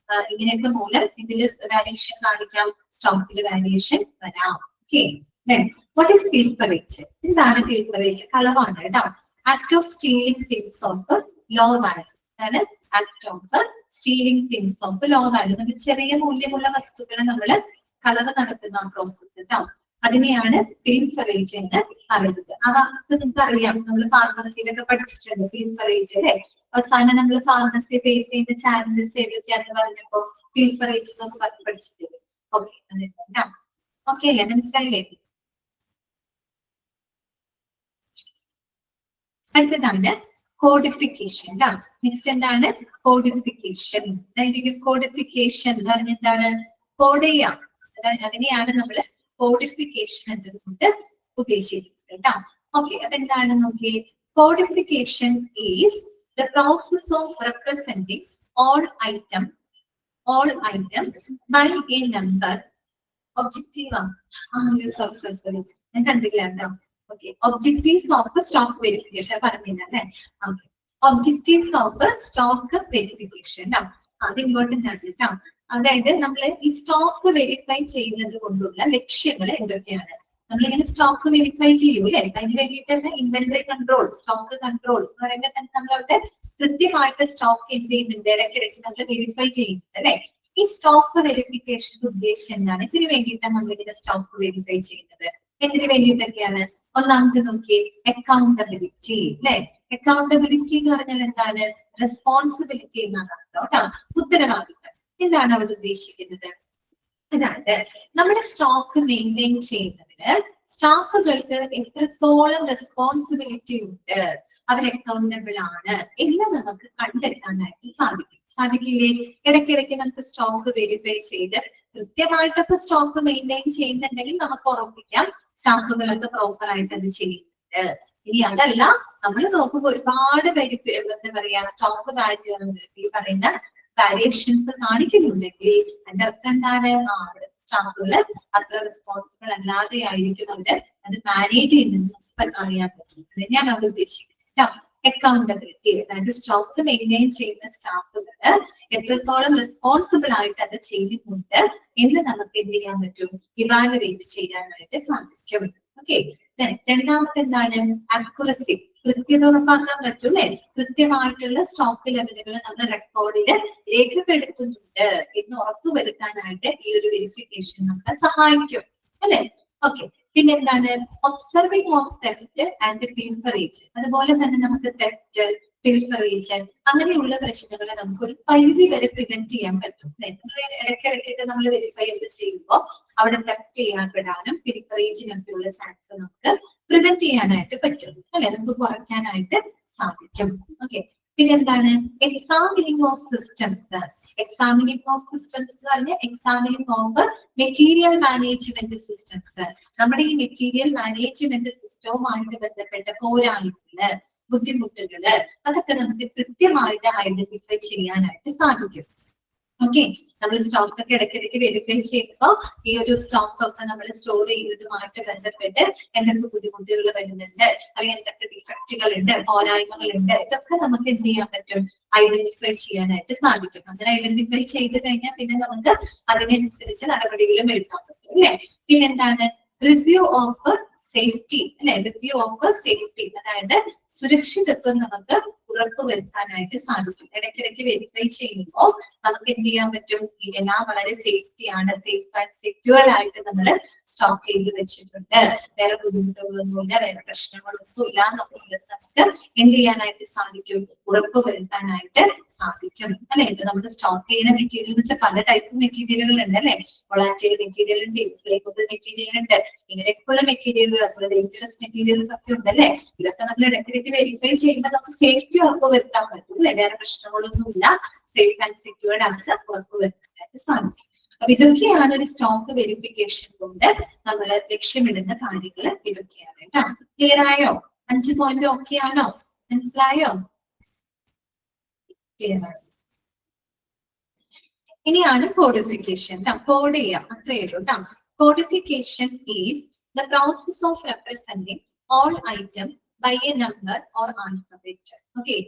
[SPEAKER 1] ഇങ്ങനെയൊക്കെ മൂലം ഇതിൽ വാരിയേഷൻ കാണിക്കാം, സ്റ്റോക്കിൽ വാരിയേഷൻ വരാം. Okay, what is pilferage? എന്താണ് pilferage? കളവാണ് കേട്ടോ. Act of stealing things of low value. അതാണ് act of stealing things of low value. നമ്മൾ ചെറിയ മൂല്യമുള്ള വസ്തുക്കളെ നമ്മൾ കളവ് നടത്തുന്ന പ്രോസസ് കേട്ടോ. അതിനെയാണ് പിൽഫറേജ് എന്ന് പറയുന്നത്. ആ വാക്ക് നിങ്ങൾക്ക് അറിയാം, നമ്മൾ ഫാർമസിയിലൊക്കെ പഠിച്ചിട്ടുണ്ട് പിൽഫറേജ് അല്ലെ. അവസാനം നമ്മൾ ഫാർമസി ഫേസ് ചെയ്യുന്ന ചാലഞ്ചസ് ഏതൊക്കെയാന്ന് പറഞ്ഞപ്പോ പിൽഫറേജ് നമുക്ക് പറഞ്ഞ് പഠിച്ചിട്ടുണ്ട്. ഓക്കെ, ഓക്കെ അല്ലേ, മനസ്സിലായില്ലേ? അടുത്തതാണ് കോഡിഫിക്കേഷൻ. നെക്സ്റ്റ് എന്താണ്? കോഡിഫിക്കേഷൻ. കോഡിഫിക്കേഷൻ എന്ന് പറഞ്ഞാൽ എന്താണ്? കോഡ് ചെയ്യാം, അതിനെയാണ് നമ്മൾ കോഡിഫിക്കേഷൻ എന്നതുകൊണ്ട് ഉദ്ദേശിക്കുന്നത് കേട്ടോ. ഓക്കെ, അപ്പൊ എന്താണ് നോക്കിയേ. Codification is the process of representing all item by a number. Objective ആണ്. സോറി, ഞാൻ കണ്ടില്ല കേട്ടോ. Okay, objectives of stock verification പറഞ്ഞില്ല അല്ലെ. Okay, objectives of stock verification, അത് ഇമ്പോർട്ടന്റ് ആണ് കേട്ടോ. അതായത് നമ്മൾ ഈ സ്റ്റോക്ക് വെരിഫൈ ചെയ്യുന്നത് കൊണ്ടുള്ള ലക്ഷ്യങ്ങൾ എന്തൊക്കെയാണ്? നമ്മളിങ്ങനെ സ്റ്റോക്ക് വെരിഫൈ ചെയ്യൂലേ, അതിന് വേണ്ടിയിട്ടാണ് ഇൻവെന്ററി കൺട്രോൾ, സ്റ്റോക്ക് കൺട്രോൾ എന്ന് പറയുമ്പോൾ തന്നെ നമ്മളവിടെ കൃത്യമായിട്ട് സ്റ്റോക്ക് എന്ത് ചെയ്യുന്നുണ്ട്, ഇടയ്ക്കിടയ്ക്ക് നമ്മൾ വെരിഫൈ ചെയ്യുന്നുണ്ട് അല്ലെ. ഈ സ്റ്റോക്ക് വെരിഫിക്കേഷന്റെ ഉദ്ദേശം എന്താണ്? ഇതിന് വേണ്ടിയിട്ടാണ് നമ്മളിങ്ങനെ സ്റ്റോക്ക് വെരിഫൈ ചെയ്യുന്നത്. എന്തിനു വേണ്ടിയിട്ടൊക്കെയാണ്? ഒന്നാമത്തെ നോക്കിയേ, അക്കൗണ്ടബിലിറ്റി അല്ലെ. അക്കൗണ്ടബിലിറ്റി എന്ന് പറഞ്ഞാൽ എന്താണ്? റെസ്പോൺസിബിലിറ്റി എന്നാണ് അർത്ഥം കേട്ടോ, ഉത്തരവാദിത്തം. എന്താണ് അവിടെ ഉദ്ദേശിക്കുന്നത്? അതായത് നമ്മുടെ സ്റ്റോക്ക് മെയിൻറ്റെയിൻ ചെയ്യുന്നതിന് സ്റ്റാഫുകൾക്ക് എത്രത്തോളം റെസ്പോൺസിബിലിറ്റി ഉണ്ട്, അവർ അക്കൗണ്ടബിൾ ആണ് എല്ലാം നമുക്ക് കണ്ടെത്താനായിട്ട് സാധിക്കില്ലേ? ഇടയ്ക്കിടയ്ക്ക് നമുക്ക് സ്റ്റോക്ക് വെരിഫൈ ചെയ്ത് കൃത്യമായിട്ടൊക്കെ സ്റ്റോക്ക് മെയിൻറ്റെയിൻ ചെയ്യുന്നുണ്ടെങ്കിൽ നമുക്ക് ഉറപ്പിക്കാം സ്റ്റാഫുകളൊക്കെ പ്രോപ്പർ ആയിട്ട് അത് ചെയ്യുന്നുണ്ട്. ഇനി അതല്ല, നമ്മൾ നോക്കുമ്പോൾ ഒരുപാട് വെരിഫൈ എന്താ പറയാ, സ്റ്റോക്ക് ഈ പറയുന്ന വാരിയേഷൻസ് കാണിക്കുന്നുണ്ടെങ്കിൽ അതിന്റെ അർത്ഥം എന്താണ്? സ്റ്റാഫുകള് അത്ര റെസ്പോൺസിബിൾ അല്ലാതെ ആയിരിക്കും അവര് അത് മാനേജ് ചെയ്യുന്നത് അറിയാൻ പറ്റും. അത് തന്നെയാണ് അവിടെ ഉദ്ദേശിക്കുന്നത്. അക്കൗണ്ടബിലിറ്റി, അതായത് സ്റ്റോക്ക് മെയിൻറ്റെയിൻ ചെയ്യുന്ന സ്റ്റാഫുകള് എത്രത്തോളം റെസ്പോൺസിബിൾ ആയിട്ട് അത് ചെയ്യുന്നുണ്ട് എന്ന് നമുക്ക് എന്ത് ചെയ്യാൻ പറ്റും? ഇവാലുവേറ്റ് ചെയ്യാനായിട്ട് സാധിക്കും. ഓക്കെ, രണ്ടാമത്തെ എന്താണ്? അക്യുറസി. കൃത്യത ഉറപ്പാക്കാൻ പറ്റും അല്ലെ? കൃത്യമായിട്ടുള്ള സ്റ്റോക്ക് ലെവലുകൾ നമ്മൾ റെക്കോർഡിൽ രേഖപ്പെടുത്തുന്നുണ്ട് എന്ന് ഉറപ്പുവരുത്താനായിട്ട് ഈ ഒരു വെരിഫിക്കേഷൻ നമ്മളെ സഹായിക്കും അല്ലെ? ഓക്കെ, പിന്നെ എന്താണ്? Observing of theft and പിൽഫറേജ്. അതുപോലെ തന്നെ നമുക്ക് തെഫ്റ്റ്, പിൽഫറേജ് അങ്ങനെയുള്ള പ്രശ്നങ്ങളെ നമുക്ക് ഒരു പരിധി വരെ പ്രിവെന്റ് ചെയ്യാൻ പറ്റും. ഇടയ്ക്കിടയ്ക്കൊക്കെ നമ്മൾ വെരിഫൈ ചെയ്യുമ്പോൾ അവിടെ തെഫ്റ്റ് ചെയ്യാൻപ്പെടാനും പിൽഫറേജിനൊക്കെയുള്ള ചാൻസ് നമുക്ക് പ്രിവെന്റ് ചെയ്യാനായിട്ട് പറ്റും അല്ലെ? നമുക്ക് കുറയ്ക്കാനായിട്ട് സാധിക്കും. ഓക്കെ, പിന്നെ എന്താണ്? Examining of systems. Examining of systems എന്ന് പറഞ്ഞാൽ examining of material management systems. നമ്മുടെ ഈ മെറ്റീരിയൽ മാനേജ്മെന്റ് സിസ്റ്റവുമായിട്ട് ബന്ധപ്പെട്ട പോരായ്മകള്, ബുദ്ധിമുട്ടുകള് അതൊക്കെ നമുക്ക് കൃത്യമായിട്ട് ഐഡന്റിഫൈ ചെയ്യാനായിട്ട് സാധിക്കും. ഓക്കെ, നമ്മൾ സ്റ്റോക്ക് ഒക്കെ ഇടയ്ക്കിടയ്ക്ക് വെരിഫൈ ചെയ്യുമ്പോൾ ഈ ഒരു സ്റ്റോക്ക് ഒക്കെ നമ്മൾ സ്റ്റോർ ചെയ്യുന്നതുമായിട്ട് ബന്ധപ്പെട്ട് എന്തൊക്കെ ബുദ്ധിമുട്ടുകൾ വരുന്നുണ്ട്, അല്ലെങ്കിൽ എന്തൊക്കെ ഡിഫക്റ്റുകൾ ഉണ്ട്, പോരായ്മകളുണ്ട്, ഇതൊക്കെ നമുക്ക് എന്ത് ചെയ്യാൻ പറ്റും? ഐഡന്റിഫൈ ചെയ്യാനായിട്ട് സാധിക്കും. അങ്ങനെ ഐഡന്റിഫൈ ചെയ്ത് കഴിഞ്ഞാൽ പിന്നെ നമുക്ക് അതിനനുസരിച്ച് നടപടികളും എടുക്കാൻ പറ്റും അല്ലെ? പിന്നെന്താണ്? റിവ്യൂ ഓഫ് സേഫ്റ്റി അല്ലെ? റിവ്യൂ ഓഫ് സേഫ്റ്റി, അതായത് സുരക്ഷിതത്വം നമുക്ക് ഉറപ്പുവരുത്താനായിട്ട് സാധിക്കും. ഇടയ്ക്കിടയ്ക്ക് വെരിഫൈ ചെയ്യുമ്പോൾ നമുക്ക് എന്ത് ചെയ്യാൻ പറ്റും? ഇതെല്ലാം വളരെ സേഫ്റ്റിയാണ്, സേഫ് ആൻഡ് സെക്യൂർഡ് ആയിട്ട് നമ്മൾ സ്റ്റോക്ക് ചെയ്ത് വെച്ചിട്ടുണ്ട്, വേറെ ബുദ്ധിമുട്ടുകളൊന്നുമില്ല, വേറെ പ്രശ്നങ്ങളൊന്നും ഇല്ല എന്നുള്ളത് നമുക്ക് എന്ത് ചെയ്യാനായിട്ട് സാധിക്കും? ഉറപ്പുവരുത്താനായിട്ട് സാധിക്കും അല്ലെ? ഇത് നമുക്ക് സ്റ്റോക്ക് ചെയ്യുന്ന മെറ്റീരിയൽ എന്ന് വെച്ചാൽ പല ടൈപ്പ് മെറ്റീരിയലുകൾ ഉണ്ട് അല്ലെ? വോളാറ്റൈൽ മെറ്റീരിയൽ ഉണ്ട്, ഇൻഫ്ലേമബിൾ മെറ്റീരിയൽ ഉണ്ട്, ഇങ്ങനെയൊക്കെയുള്ള മെറ്റീരിയലുകൾ, അതുപോലെ ഡേഞ്ചറസ് മെറ്റീരിയൽസ് ഒക്കെ ഉണ്ട് അല്ലെ? ഇതൊക്കെ നമ്മൾ ഇടയ്ക്കിടയ്ക്ക് വെരിഫൈ ചെയ്യുമ്പോൾ നമുക്ക് സേഫ്റ്റി ഉറപ്പുവരുത്താൻ പറ്റും അല്ലെ? വേറെ പ്രശ്നങ്ങളൊന്നുമില്ല, സേഫ് ആൻഡ് സെക്യൂർഡ് ആണെന്ന് ഉറപ്പുവരുത്താനായിട്ട് സാധിക്കും. അപ്പൊ ഇതൊക്കെയാണ് ഒരു സ്റ്റോക്ക് വെരിഫിക്കേഷൻ കൊണ്ട് നമ്മൾ ലക്ഷ്യമിടുന്ന കാര്യങ്ങൾ. ഇതൊക്കെയാണ് കേട്ടോ. ക്ലിയർ ആയോ? 5 പോയിന്റ് ഓക്കെ ആണോ? മനസ്സിലായോ? ക്ലിയർ ആണ്. ഇനിയാണ് കോഡിഫിക്കേഷൻ. കോഡ് ചെയ്യാം, അത്രയേ ഉള്ളൂ കേട്ടോ. Codification is the process of representing all items by a number or alphabet. Okay,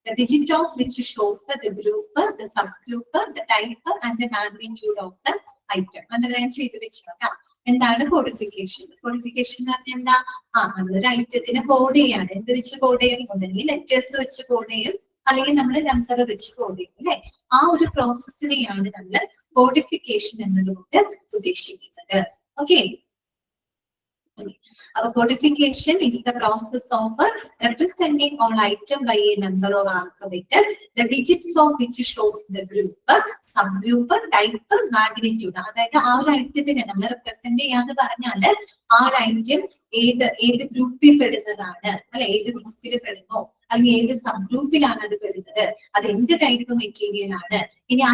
[SPEAKER 1] the digit of which shows the group, the subgroup, the type and the magnitude of the item. Underline ചെയ്തു വെച്ചോട്ടാ. എന്താണ് codification? Codification എന്ന് പറഞ്ഞാൽ എന്താ? നമ്മളൊരു ഐറ്റത്തിനെ code ചെയ്യാണ്. എന്ത് വെച്ച് code ചെയ്യും? ഒന്നെങ്കിൽ ലെറ്റേഴ്സ് വെച്ച് കോഡ് ചെയ്യും, അല്ലെങ്കിൽ നമ്മൾ നമ്പർ വെച്ച് കോഡ് ചെയ്യും അല്ലെ? ആ ഒരു പ്രോസസ്സിനെയാണ് നമ്മൾ കോഡിഫിക്കേഷൻ എന്നതുകൊണ്ട് ഉദ്ദേശിക്കുന്നത്. Okay, our codification is the process of representing all item by a number or alphabet, the digits of which shows the group, subgroup, type, magnitude. അതായത് ആ ഒരു ഐറ്റത്തിനെ നമ്മൾ റെപ്രസെന്റ് ചെയ്യാന്ന് പറഞ്ഞാൽ ആ ഒരു ഐറ്റം ഏത് ഗ്രൂപ്പിൽ പെടുന്നതാണ് അല്ലെ? ഏത് ഗ്രൂപ്പിൽ പെടുന്നോ, അല്ലെങ്കിൽ ഏത് സബ് ഗ്രൂപ്പിലാണ് അത് പെടുന്നത്, അത് എന്ത് ടൈപ്പ് മെറ്റീരിയൽ ആണ്, ഇനി ആ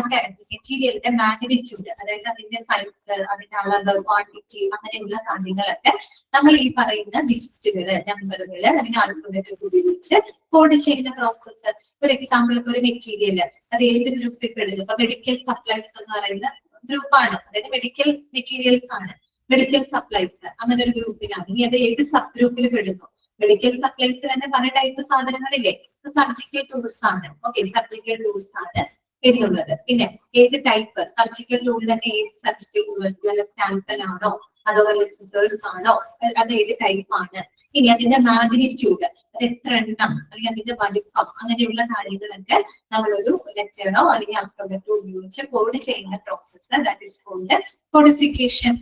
[SPEAKER 1] മെറ്റീരിയലിന്റെ മാഗ്നിറ്റ്യൂഡ്, അതായത് അതിന്റെ സൈസ്, അതിന്റെ അളവ്, ക്വാണ്ടിറ്റി, അങ്ങനെയുള്ള കാര്യങ്ങളൊക്കെ നമ്മൾ ഈ പറയുന്ന ഡിജിറ്റുകള്, നമ്പറുകള് അല്ലെങ്കിൽ ആൽഫബറ്റ് ഉപയോഗിച്ച് കോഡ് ചെയ്യുന്ന പ്രോസസ്സ്. ഒരു എക്സാമ്പിൾ, ഇപ്പൊ ഒരു മെറ്റീരിയൽ അത് ഏത് ഗ്രൂപ്പിൽ പെടുന്നു? ഇപ്പൊ മെഡിക്കൽ സപ്ലൈസ് എന്ന് പറയുന്ന ഗ്രൂപ്പാണ്, അതായത് മെഡിക്കൽ മെറ്റീരിയൽസ് ആണ്, മെഡിക്കൽ സപ്ലൈസ് അങ്ങനെ ഒരു ഗ്രൂപ്പിലാണ്. ഇനി അത് ഏത് സബ് ഗ്രൂപ്പിൽ പെടുന്നു? മെഡിക്കൽ സപ്ലൈസ് തന്നെ പല ടൈപ്പ് സാധനങ്ങളില്ലേ? സർജിക്കൽ ടൂൾസ് ആണ്. ഓക്കെ, സർജിക്കൽ ടൂൾസ് ആണ് എന്നുള്ളത്. പിന്നെ ഏത് ടൈപ്പ് സർജിക്കൽ ടൂൾ തന്നെ, ഏത് സർജിക്കൽ ടൂൾസ്, വല്ല സ്കാൽപ്പൽ ആണോ അതുപോലെ സിസേഴ്സ് ആണോ, അത് ഏത് ടൈപ്പ് ആണ്, ഇനി അതിന്റെ മാഗ്നിറ്റ്യൂഡ്, അത് എത്ര എണ്ണം, അല്ലെങ്കിൽ അതിന്റെ വലിപ്പം, അങ്ങനെയുള്ള കാര്യങ്ങളൊക്കെ നമ്മളൊരു ലെറ്ററോ അല്ലെങ്കിൽ ആൽഫബറ്റോ ഉപയോഗിച്ച് കോഡ് ചെയ്യുന്ന process, that is called codification.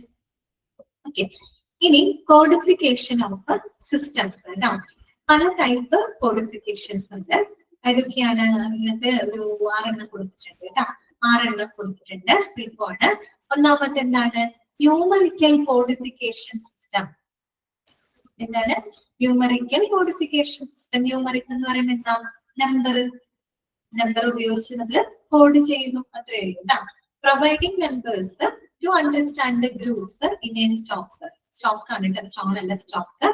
[SPEAKER 1] Okay, ഇനി കോഡിഫിക്കേഷൻ ഓഫ് സിസ്റ്റംസ്. പല ടൈപ്പ് കോഡിഫിക്കേഷൻസ് ഉണ്ട്. ഏതൊക്കെയാണ്? ഇങ്ങനത്തെ ഒരു 6 എണ്ണം കൊടുത്തിട്ടുണ്ട് കേട്ടോ. 6 എണ്ണം കൊടുത്തിട്ടുണ്ട്. ഇപ്പോണ് ഒന്നാമത്തെ എന്താണ്? Numerical codification system. എന്താണ് ന്യൂമറിക്കൽ കോഡിഫിക്കേഷൻ സിസ്റ്റം? ന്യൂമറിക് എന്ന് പറയുമ്പോൾ എന്താ? നമ്പർ ഉപയോഗിച്ച് നമ്മൾ കോഡ് ചെയ്യുന്നു, അത്രയേ ഉള്ളൂ കേട്ടോ. Providing numbers to understand the groups in a stock. Stock ആണ് കേട്ടോ, സ്റ്റോൺ അല്ല സ്റ്റോക്ക്.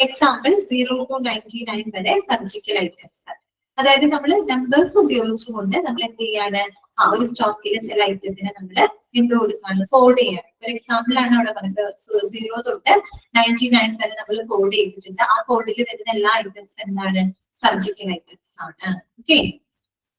[SPEAKER 1] എക്സാമ്പിൾ 0 to 99 വരെ സർജിക്കൽ ഐറ്റംസ്. അതായത് നമ്മൾ നമ്പേഴ്സ് ഉപയോഗിച്ചുകൊണ്ട് നമ്മൾ എന്ത് ചെയ്യാണ്? ആ ഒരു സ്റ്റോക്കിലെ ചില ഐറ്റത്തിന് നമ്മൾ എന്ത് കൊടുക്കുകയാണ്? കോഡ് ചെയ്യാണ്. ഒരു എക്സാമ്പിൾ ആണ് അവിടെ പറഞ്ഞത്. 0 തൊട്ട് 99 വരെ നമ്മൾ കോഡ് ചെയ്തിട്ടുണ്ട്. ആ കോഡിൽ വരുന്ന എല്ലാ ഐറ്റംസ് എന്താണ്? സർജിക്കൽ ഐറ്റംസ് ആണ്. ഓക്കെ,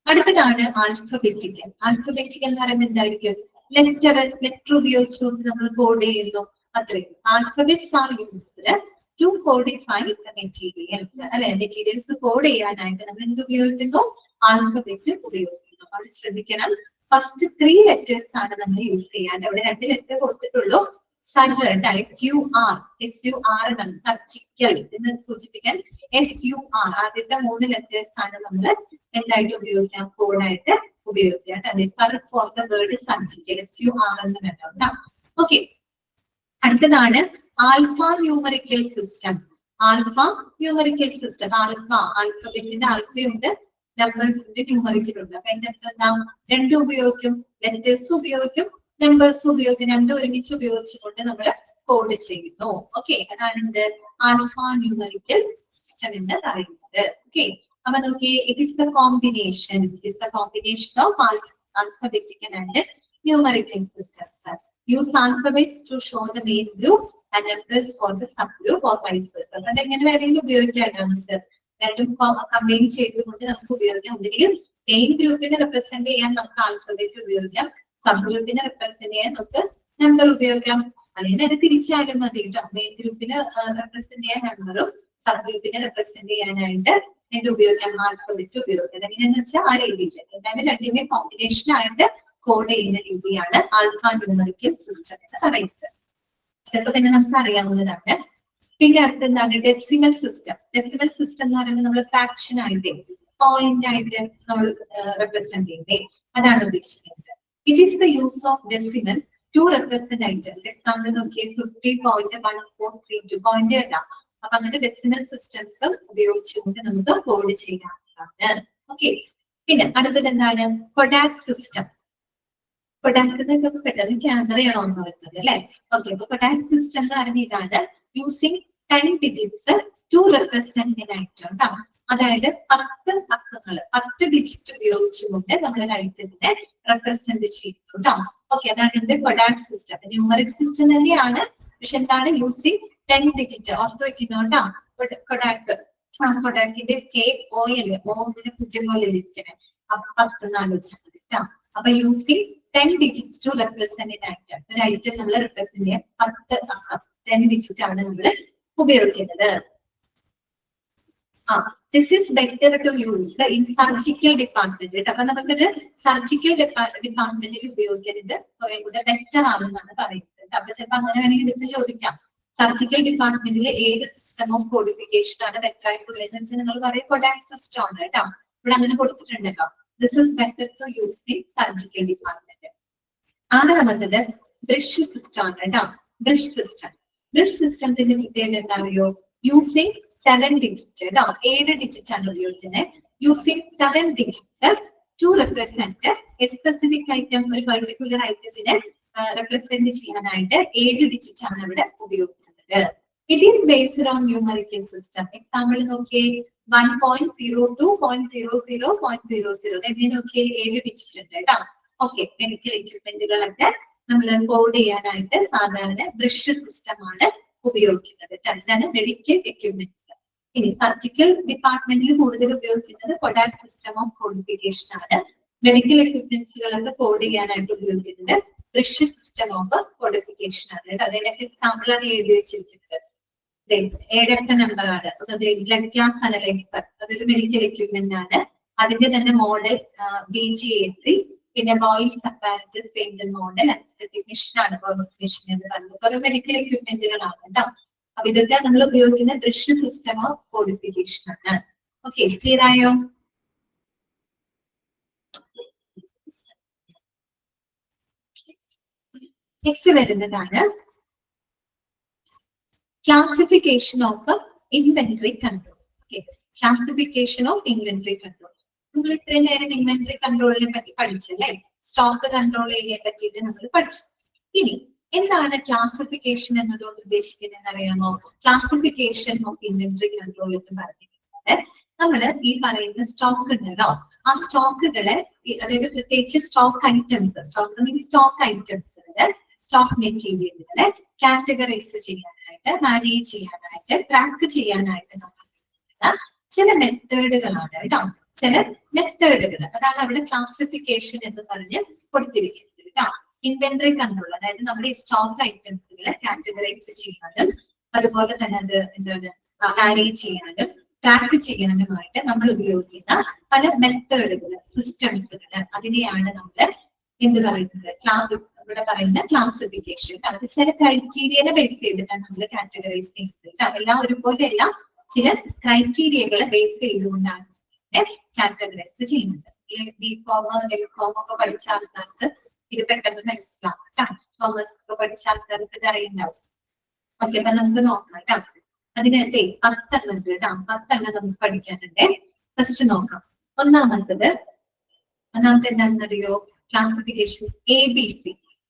[SPEAKER 1] അടുത്തതാണ് ആൽഫബറ്റിക്കൽ. ആൽഫബറ്റിക്കൽ എന്ന് പറയുമ്പോൾ എന്തായിരിക്കും? ലെറ്റർ ഉപയോഗിച്ചുകൊണ്ട് നമ്മൾ കോഡ് ചെയ്യുന്നു, അത്രയും. Alphabets are used to codify the materials അല്ലെ. മെറ്റീരിയൽസ് കോഡ് ചെയ്യാനായിട്ട് നമ്മൾ എന്ത് ഉപയോഗിക്കുന്നു? ആൽഫബറ്റ് ഉപയോഗിക്കുന്നു. അത് ശ്രദ്ധിക്കണം. ഫസ്റ്റ് 3 ലെറ്റേഴ്സ് ആണ് നമ്മൾ യൂസ് ചെയ്യാണ്ട്. അവിടെ 2 ലെറ്റർ കൊടുത്തിട്ടുള്ളൂ. SUR എന്നാണ് സർജിക്കൽ എന്ന് സൂചിപ്പിക്കാൻ. SUR ആദ്യത്തെ 3 ലെറ്റേഴ്സ് ആണ് നമ്മൾ എന്തായിട്ട് ഉപയോഗിക്കാം? കോഡായിട്ട് ഉപയോഗിക്കാം. അല്ലെ, sur for the word surgical SUR എന്ന് കേട്ടോ. ഓക്കെ, അടുത്തതാണ് alpha numerical system. Alpha numerical system. ആൽഫബറ്റിന്റെ ആൽഫയുണ്ട്, നമ്പേഴ്സിന്റെ ന്യൂമറിക്കൽ ഉണ്ട്. അപ്പൊ അതിന്റെ അടുത്ത് എന്താ? 2 ഉപയോഗിക്കും, ലെറ്റേഴ്സ് ഉപയോഗിക്കും, നമ്പേഴ്സ് ഉപയോഗിക്കും. 2 ഒരുമിച്ച് ഉപയോഗിച്ചുകൊണ്ട് നമ്മൾ കോഡ് ചെയ്യുന്നു. ഓക്കെ, അതാണ് എന്ത്? ആൽഫ ന്യൂമറിക്കൽ സിസ്റ്റം എന്ന് പറയുന്നത്. ഓക്കെ, അപ്പൊ നോക്കിയേ, it is the combination of alphabetical and numerical systems. Use alphabets to show the main group and numbers for the subgroup or vice versa. അതെങ്ങനെ വേണമെങ്കിലും ഉപയോഗിക്കാം. നമുക്ക് രണ്ടും കമ്പൈൻ ചെയ്തുകൊണ്ട് നമുക്ക് ഉപയോഗിക്കാം. ഒന്നുകിൽ മെയിൻ ഗ്രൂപ്പിനെ റെപ്രസെന്റ് ചെയ്യാൻ നമുക്ക് ആൽഫബറ്റ് ഉപയോഗിക്കാം, സബ് ഗ്രൂപ്പിനെ റെപ്രസെന്റ് ചെയ്യാൻ നമുക്ക് നമ്പർ ഉപയോഗിക്കാം. അല്ലെങ്കിൽ അത് തിരിച്ചാലും മതി കേട്ടോ. മെയിൻ ഗ്രൂപ്പിനെ റെപ്രസെന്റ് ചെയ്യാൻ നമ്പറും, സബ് ഗ്രൂപ്പിനെ റെപ്രസെന്റ് ചെയ്യാനായിട്ട് എന്ത് ഉപയോഗിക്കാം? ആൽഫബറ്റ് ഉപയോഗിക്കാം. അതെങ്ങനെയാന്ന് വെച്ചാൽ ആ രീതിയിൽ എന്തായാലും രണ്ടിന്റെ കോമ്പിനേഷൻ ആയിട്ട് കോഡ് ചെയ്യുന്ന രീതിയാണ് ആൽഫ ന്യൂമറിക്കൽ സിസ്റ്റം എന്ന് പറയുന്നത്. ഇതൊക്കെ പിന്നെ നമുക്ക് അറിയാവുന്നതാണ്. പിന്നെ അടുത്ത് എന്താണ്? Decimal system. ഡെസിമൽ സിസ്റ്റം എന്ന് പറയുമ്പോൾ നമ്മൾ ഫ്രാക്ഷൻ ആയിട്ട്, പോയിന്റ് ആയിട്ട് നമ്മൾ റെപ്രസെന്റ് ചെയ്യണ്ടേ, അതാണ് ഉദ്ദേശിക്കുന്നത്. It is the use of decimal to represent items. Example നോക്കിയാൽ 50.1432 പോയിന്റ് ഉണ്ടാവും. അപ്പൊ അങ്ങനെ ഡെസിമൽ സിസ്റ്റംസ് ഉപയോഗിച്ചുകൊണ്ട് നമുക്ക് കോഡ് ചെയ്യാവുന്നതാണ്. ഓക്കെ, പിന്നെ അടുത്തത് എന്താണ്? Kodak system. കൊഡാക് എന്നൊക്കെ പെട്ടെന്ന് ക്യാമറയാണോ എന്ന് വരുന്നത് അല്ലെ. ഓക്കെ, അപ്പൊ കൊഡാക് സിസ്റ്റം എന്ന് പറയുന്നത് ഇതാണ്. Using 10 digits to represent an item. അതായത് 10 അക്കങ്ങൾ, 10 ഡിജിറ്റ് ഉപയോഗിച്ചുകൊണ്ട് നമ്മൾ ഒരു ഐറ്റത്തിനെ റെപ്രസെന്റ് ചെയ്യുന്നു. ഓക്കെ, അതാണ് എന്റെ കൊഡാക് സിസ്റ്റം. ന്യൂമറിക് സിസ്റ്റം തന്നെയാണ്, പക്ഷെ എന്താണ്? Using 10 digit. ഓർത്ത് വെക്കുന്നോണ്ടാ കൊഡാക്ക്. കൊഡാക്കിന്റെ KOL, ഓമിന് 0 പോലെ ഇരിക്കണേ. അപ്പൊ 10 എന്ന് ആലോചിച്ചാൽ മതി കേട്ടോ. അപ്പൊ using 10 digits to represent an item. ഒരു ഐറ്റം നമ്മൾ റെപ്രസെന്റ് ചെയ്യാൻ 10 ഡിജിറ്റ് ആണ് നമ്മൾ ഉപയോഗിക്കുന്നത്. This is better to use in surgical department. അപ്പൊ നമുക്കിത് സർജിക്കൽ ഡിപ്പാർട്ട്മെന്റിൽ ഉപയോഗിക്കുന്നത് കുറെ കൂടെ ബെറ്റർ ആണെന്നാണ് പറയുന്നത്. അപ്പൊ ചിലപ്പോൾ അങ്ങനെ വേണമെങ്കിൽ എടുത്ത് ചോദിക്കാം, സർജിക്കൽ ഡിപ്പാർട്ട്മെന്റിൽ ഏത് സിസ്റ്റം ഓഫ് കോഡിഫിക്കേഷൻ ആണ് ബെറ്റർ ആയിട്ടുള്ളതെന്ന് വെച്ചാൽ നിങ്ങൾ പറയും കൊഡാക് സിസ്റ്റം ആണ് കേട്ടോ. ഇവിടെ അങ്ങനെ കൊടുത്തിട്ടുണ്ടല്ലോ. This is better to use in surgical department. ആറാമത്തത് ബ്രിഷ് സിസ്റ്റം ആണ് കേട്ടോ. ബ്രിഷ് സിസ്റ്റത്തിന്റെ പ്രത്യേകത എന്താ അറിയോ? യൂസിങ് 7 ഡിജിറ്റ് കേട്ടോ. 7 ഡിജിറ്റ് ആണ് ഉപയോഗിക്കുന്നത്. Using 7 digits to represent a specific item. ഒരു പെർട്ടിക്കുലർ ഐറ്റത്തിനെ റെപ്രസെന്റ് ചെയ്യാനായിട്ട് 7 ഡിജിറ്റ് ആണ് ഇവിടെ ഉപയോഗിക്കുന്നത്. It is based on numerical system. Example നോക്കിയേ, 1.02.00.00 എങ്ങനെ നോക്കിയേ, 7 ഡിജിറ്റ് ഉണ്ട് കേട്ടോ. ഓക്കെ, മെഡിക്കൽ എക്യുപ്മെന്റുകളൊക്കെ നമ്മൾ കോഡ് ചെയ്യാനായിട്ട് സാധാരണ ബ്രിഷ് സിസ്റ്റം ആണ് ഉപയോഗിക്കുന്നത്. ഇതാണ് മെഡിക്കൽ എക്യുപ്മെന്റ്സ്. ഇനി സർജിക്കൽ ഡിപ്പാർട്ട്മെന്റിൽ കൂടുതൽ ഉപയോഗിക്കുന്നത് കൊഡാക് സിസ്റ്റം ഓഫ് കോഡിഫിക്കേഷൻ ആണ്. മെഡിക്കൽ എക്യുപ്മെന്റ്സുകളൊക്കെ കോഡ് ചെയ്യാനായിട്ട് ഉപയോഗിക്കുന്നത് ബ്രിഷ് സിസ്റ്റം ഓഫ് കോഡിഫിക്കേഷൻ ആണ്. അതിനൊക്കെ എക്സാമ്പിൾ ആണ് എഴുതി വെച്ചിരിക്കുന്നത്. 7 നമ്പർ ആണ്. ബ്ലഡ് ഗ്യാസ് അനലൈസർ, അതൊരു മെഡിക്കൽ എക്യുപ്മെന്റ് ആണ്. അതിന്റെ തന്നെ മോഡൽ BGA3. പിന്നെ boils apparatus, paint model, anaesthetic machine ആണ് മെഷീൻ എന്ന് പറയുന്നത്. ഓരോ മെഡിക്കൽ എക്യുപ്മെന്റുകളാണ് കേട്ടോ. അപ്പൊ ഇതൊക്കെ നമ്മൾ ഉപയോഗിക്കുന്ന ബ്രിഷ് സിസ്റ്റം ഓഫ് കോഡിഫിക്കേഷൻ ആണ്. ഓക്കെ, ക്ലിയർ ആയോ? നെക്സ്റ്റ് വരുന്നതാണ് classification of inventory control. Okay, classification of inventory control. നമ്മൾ ഇത്രയും നേരം ഇൻവെന്ററി കൺട്രോളിനെ പറ്റി പഠിച്ചല്ലേ, സ്റ്റോക്ക് കൺട്രോൾ ഏരിയയെ പറ്റിയിട്ട് നമ്മൾ പഠിച്ചു. ഇനി എന്താണ് ക്ലാസിഫിക്കേഷൻ എന്നതുകൊണ്ട് ഉദ്ദേശിക്കുന്നത് അറിയാമോ? ക്ലാസിഫിക്കേഷൻ ഓഫ് ഇൻവെന്ററി കൺട്രോൾ എന്ന് പറഞ്ഞിരിക്കുന്നത് നമ്മൾ ഈ പറയുന്ന സ്റ്റോക്ക് ഉണ്ടല്ലോ, ആ സ്റ്റോക്കുകളെ, അതായത് പ്രത്യേകിച്ച് സ്റ്റോക്ക് ഐറ്റംസ്, സ്റ്റോക്ക് ഐറ്റംസുകള്, സ്റ്റോക്ക് മെറ്റീരിയലുകളെ കാറ്റഗറൈസ് ചെയ്യാനായിട്ട്, മാനേജ് ചെയ്യാനായിട്ട്, ട്രാക്ക് ചെയ്യാനായിട്ട് നമ്മൾ ചില മെത്തേഡുകളാണ് കേട്ടോ. ചില മെത്തേഡുകൾ, അതാണ് അവിടെ ക്ലാസിഫിക്കേഷൻ എന്ന് പറഞ്ഞ് കൊടുത്തിരിക്കുന്നത് കേട്ടോ. ഇൻവെന്ററി കൺട്രോൾ, അതായത് നമ്മുടെ ഈ സ്റ്റോക്ക് ഐറ്റംസുകളെ കാറ്റഗറൈസ് ചെയ്യാനും അതുപോലെ തന്നെ അത് എന്താണ് മാനേജ് ചെയ്യാനും ട്രാക്ക് ചെയ്യാനുമായിട്ട് നമ്മൾ ഉപയോഗിക്കുന്ന പല മെത്തേഡുകൾ, സിസ്റ്റംസുകൾ, അതിനെയാണ് നമ്മൾ എന്ത് പറയുന്നത്, ഇവിടെ പറയുന്ന ക്ലാസിഫിക്കേഷൻ. അത് ചില ക്രൈറ്റീരിയനെ ബേസ് ചെയ്തിട്ടാണ് നമ്മൾ കാറ്റഗറൈസ് ചെയ്യുന്നത്. എല്ലാം ഒരുപോലെയല്ല, ചില ക്രൈറ്റീരിയകളെ ബേസ് ചെയ്തുകൊണ്ടാണ് കാറ്റഗറൈസ് ചെയ്യുന്നത്. ബികോമോ എംകോമോ ഒക്കെ പഠിച്ച ആൾക്കാർക്ക് ഇത് പെട്ടെന്ന് മനസ്സിലാവും കേട്ടോ. കോമേഴ്സ് ഒക്കെ പഠിച്ച ആൾക്കാർക്ക് ഇത് അറിയുണ്ടാവും. ഓക്കെ, അപ്പൊ നമുക്ക് നോക്കാം കേട്ടോ. അതിനകത്തെ 10 ഉണ്ട് കേട്ടോ. 10 നമുക്ക് പഠിക്കാനുണ്ട്. ഫസ്റ്റ് നോക്കാം. ഒന്നാമത്തെ എന്താണെന്നറിയോ? ക്ലാസിഫിക്കേഷൻ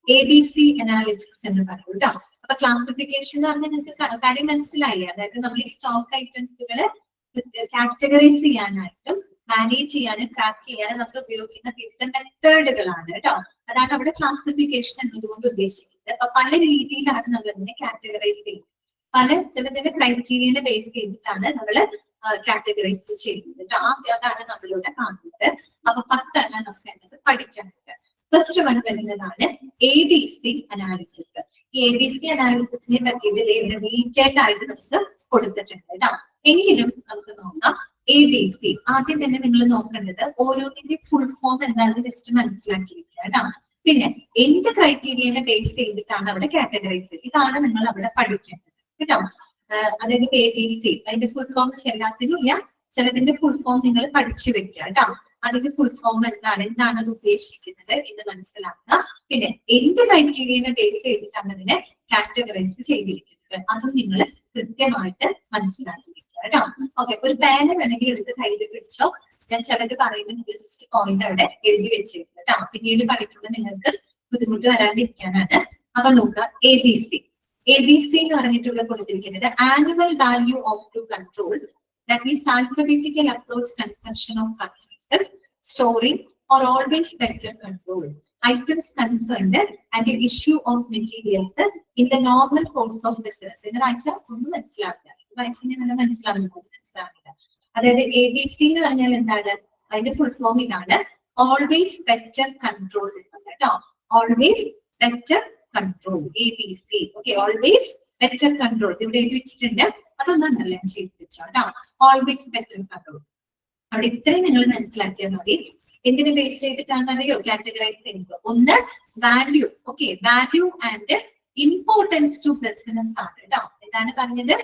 [SPEAKER 1] ABC അനാലിസിസ് എന്ന് പറയും കേട്ടോ. അപ്പൊ ക്ലാസിഫിക്കേഷൻ എന്ന് പറഞ്ഞാൽ നിങ്ങൾക്ക് കാര്യം മനസ്സിലായില്ലേ? അതായത് നമ്മൾ ഈ സ്റ്റോക്ക് ഐറ്റംസുകള് കാറ്റഗറൈസ് ചെയ്യാനായിട്ടും മാനേജ് ചെയ്യാനും ട്രാക്ക് ചെയ്യാനും നമ്മൾ ഉപയോഗിക്കുന്ന വിവിധ മെത്തേഡുകളാണ് കേട്ടോ. അതാണ് അവിടെ ക്ലാസിഫിക്കേഷൻ എന്നതുകൊണ്ട് ഉദ്ദേശിക്കുന്നത്. അപ്പൊ പല രീതിയിലാണ് നമ്മൾ ഇതിനെ കാറ്റഗറൈസ് ചെയ്യുന്നത്. ചില ക്രൈറ്റീരിയനെ ബേസ് ചെയ്തിട്ടാണ് നമ്മൾ കാറ്റഗറൈസ് ചെയ്യുന്നത് കേട്ടോ. അതാണ് നമ്മളിവിടെ കാണുന്നത്. അപ്പൊ 10 നമുക്ക് പഠിക്കാനുണ്ട്. ഫസ്റ്റ് വൺ വരുന്നതാണ് ABC അനാലിസിസ്. ഈ ABC അനാലിസിസിനെ പറ്റിയിട്ട് ഇവിടെ ഡീറ്റെയിൽഡ് ആയിട്ട് നമുക്ക് കൊടുത്തിട്ടുണ്ട് കേട്ടോ. എങ്കിലും നമുക്ക് നോക്കാം. ABC ആദ്യം തന്നെ നിങ്ങൾ നോക്കേണ്ടത് ഓരോന്നിന്റെ ഫുൾ ഫോം എന്താണെന്ന് ജസ്റ്റ് മനസ്സിലാക്കിയിരിക്കുക കേട്ടോ. പിന്നെ എന്ത് ക്രൈറ്റീരിയനെ ബേസ് ചെയ്തിട്ടാണ് അവിടെ കാറ്റഗറൈസ്, ഇതാണ് നിങ്ങൾ അവിടെ പഠിക്കേണ്ടത് കേട്ടോ. അതായത് ABC അതിന്റെ ഫുൾ ഫോം എല്ലാത്തിനും ഇല്ല, ചിലതിന്റെ ഫുൾ ഫോം നിങ്ങൾ പഠിച്ചു വെക്കുക കേട്ടോ. അതിന്റെ ഫുൾ ഫോം എന്താണ് അത് ഉദ്ദേശിക്കുന്നത് എന്ന് മനസ്സിലാക്കുക. പിന്നെ എന്ത് ക്രൈറ്റീരിയനെ ബേസ് ചെയ്തിട്ടാണ് അതിനെ കാറ്റഗറൈസ് ചെയ്തിരിക്കുന്നത് അതും നിങ്ങൾ കൃത്യമായിട്ട് മനസ്സിലാക്കിയിരിക്കുക കേട്ടോ. ഓക്കെ, ഒരു പേന വേണമെങ്കിൽ എടുത്ത് കയ്യിൽ പിടിച്ചോ. ഞാൻ ചിലത് പറയുമ്പോൾ നിങ്ങൾ ജസ്റ്റ് പോയിന്റ് അവിടെ എഴുതി വെച്ചിരിക്കും കേട്ടോ. പിന്നീട് പഠിക്കുമ്പോൾ നിങ്ങൾക്ക് ബുദ്ധിമുട്ട് വരാണ്ടിരിക്കാനാണ്. അപ്പൊ നോക്കുക, ABC എന്ന് പറഞ്ഞിട്ടുള്ള കൊടുത്തിരിക്കുന്നത് annual value of two control. That means alphabetical approach consumption of purchases, storing or always better control. Items concerned and the issue of materials in the normal course of business. എന്ന് വായിച്ചാൽ ഒന്നും മനസ്സിലാവില്ല. വായിച്ചാൽ നല്ല മനസ്സിലാവില്ല. അതായത് ABC എന്ന് പറഞ്ഞാൽ എന്താണ്? അതിന്റെ ഫുൾ ഫോം ഇതാണ്, ഓൾവേസ് ബെറ്റർ കൺട്രോൾ കേട്ടോ. Always better control, ABC. Okay, always better control ഇവിടെ എഴുതി വെച്ചിട്ടുണ്ട്. അതൊന്നല്ല ഞാൻ ചെയ്യിപ്പിച്ചോ കേട്ടോ. ഓൾവേസ് ബെറ്റർ കൺട്രോൾ, അവിടെ ഇത്രയും നിങ്ങൾ മനസ്സിലാക്കിയാൽ മതി. എന്തിനെ ബേസ് ചെയ്തിട്ടാണെന്നറിയോ കാറ്റഗറൈസ് ചെയ്യുന്നത്? ഒന്ന് value. Okay, value and importance to business ആണ് കേട്ടോ. എന്താണ് പറഞ്ഞത്?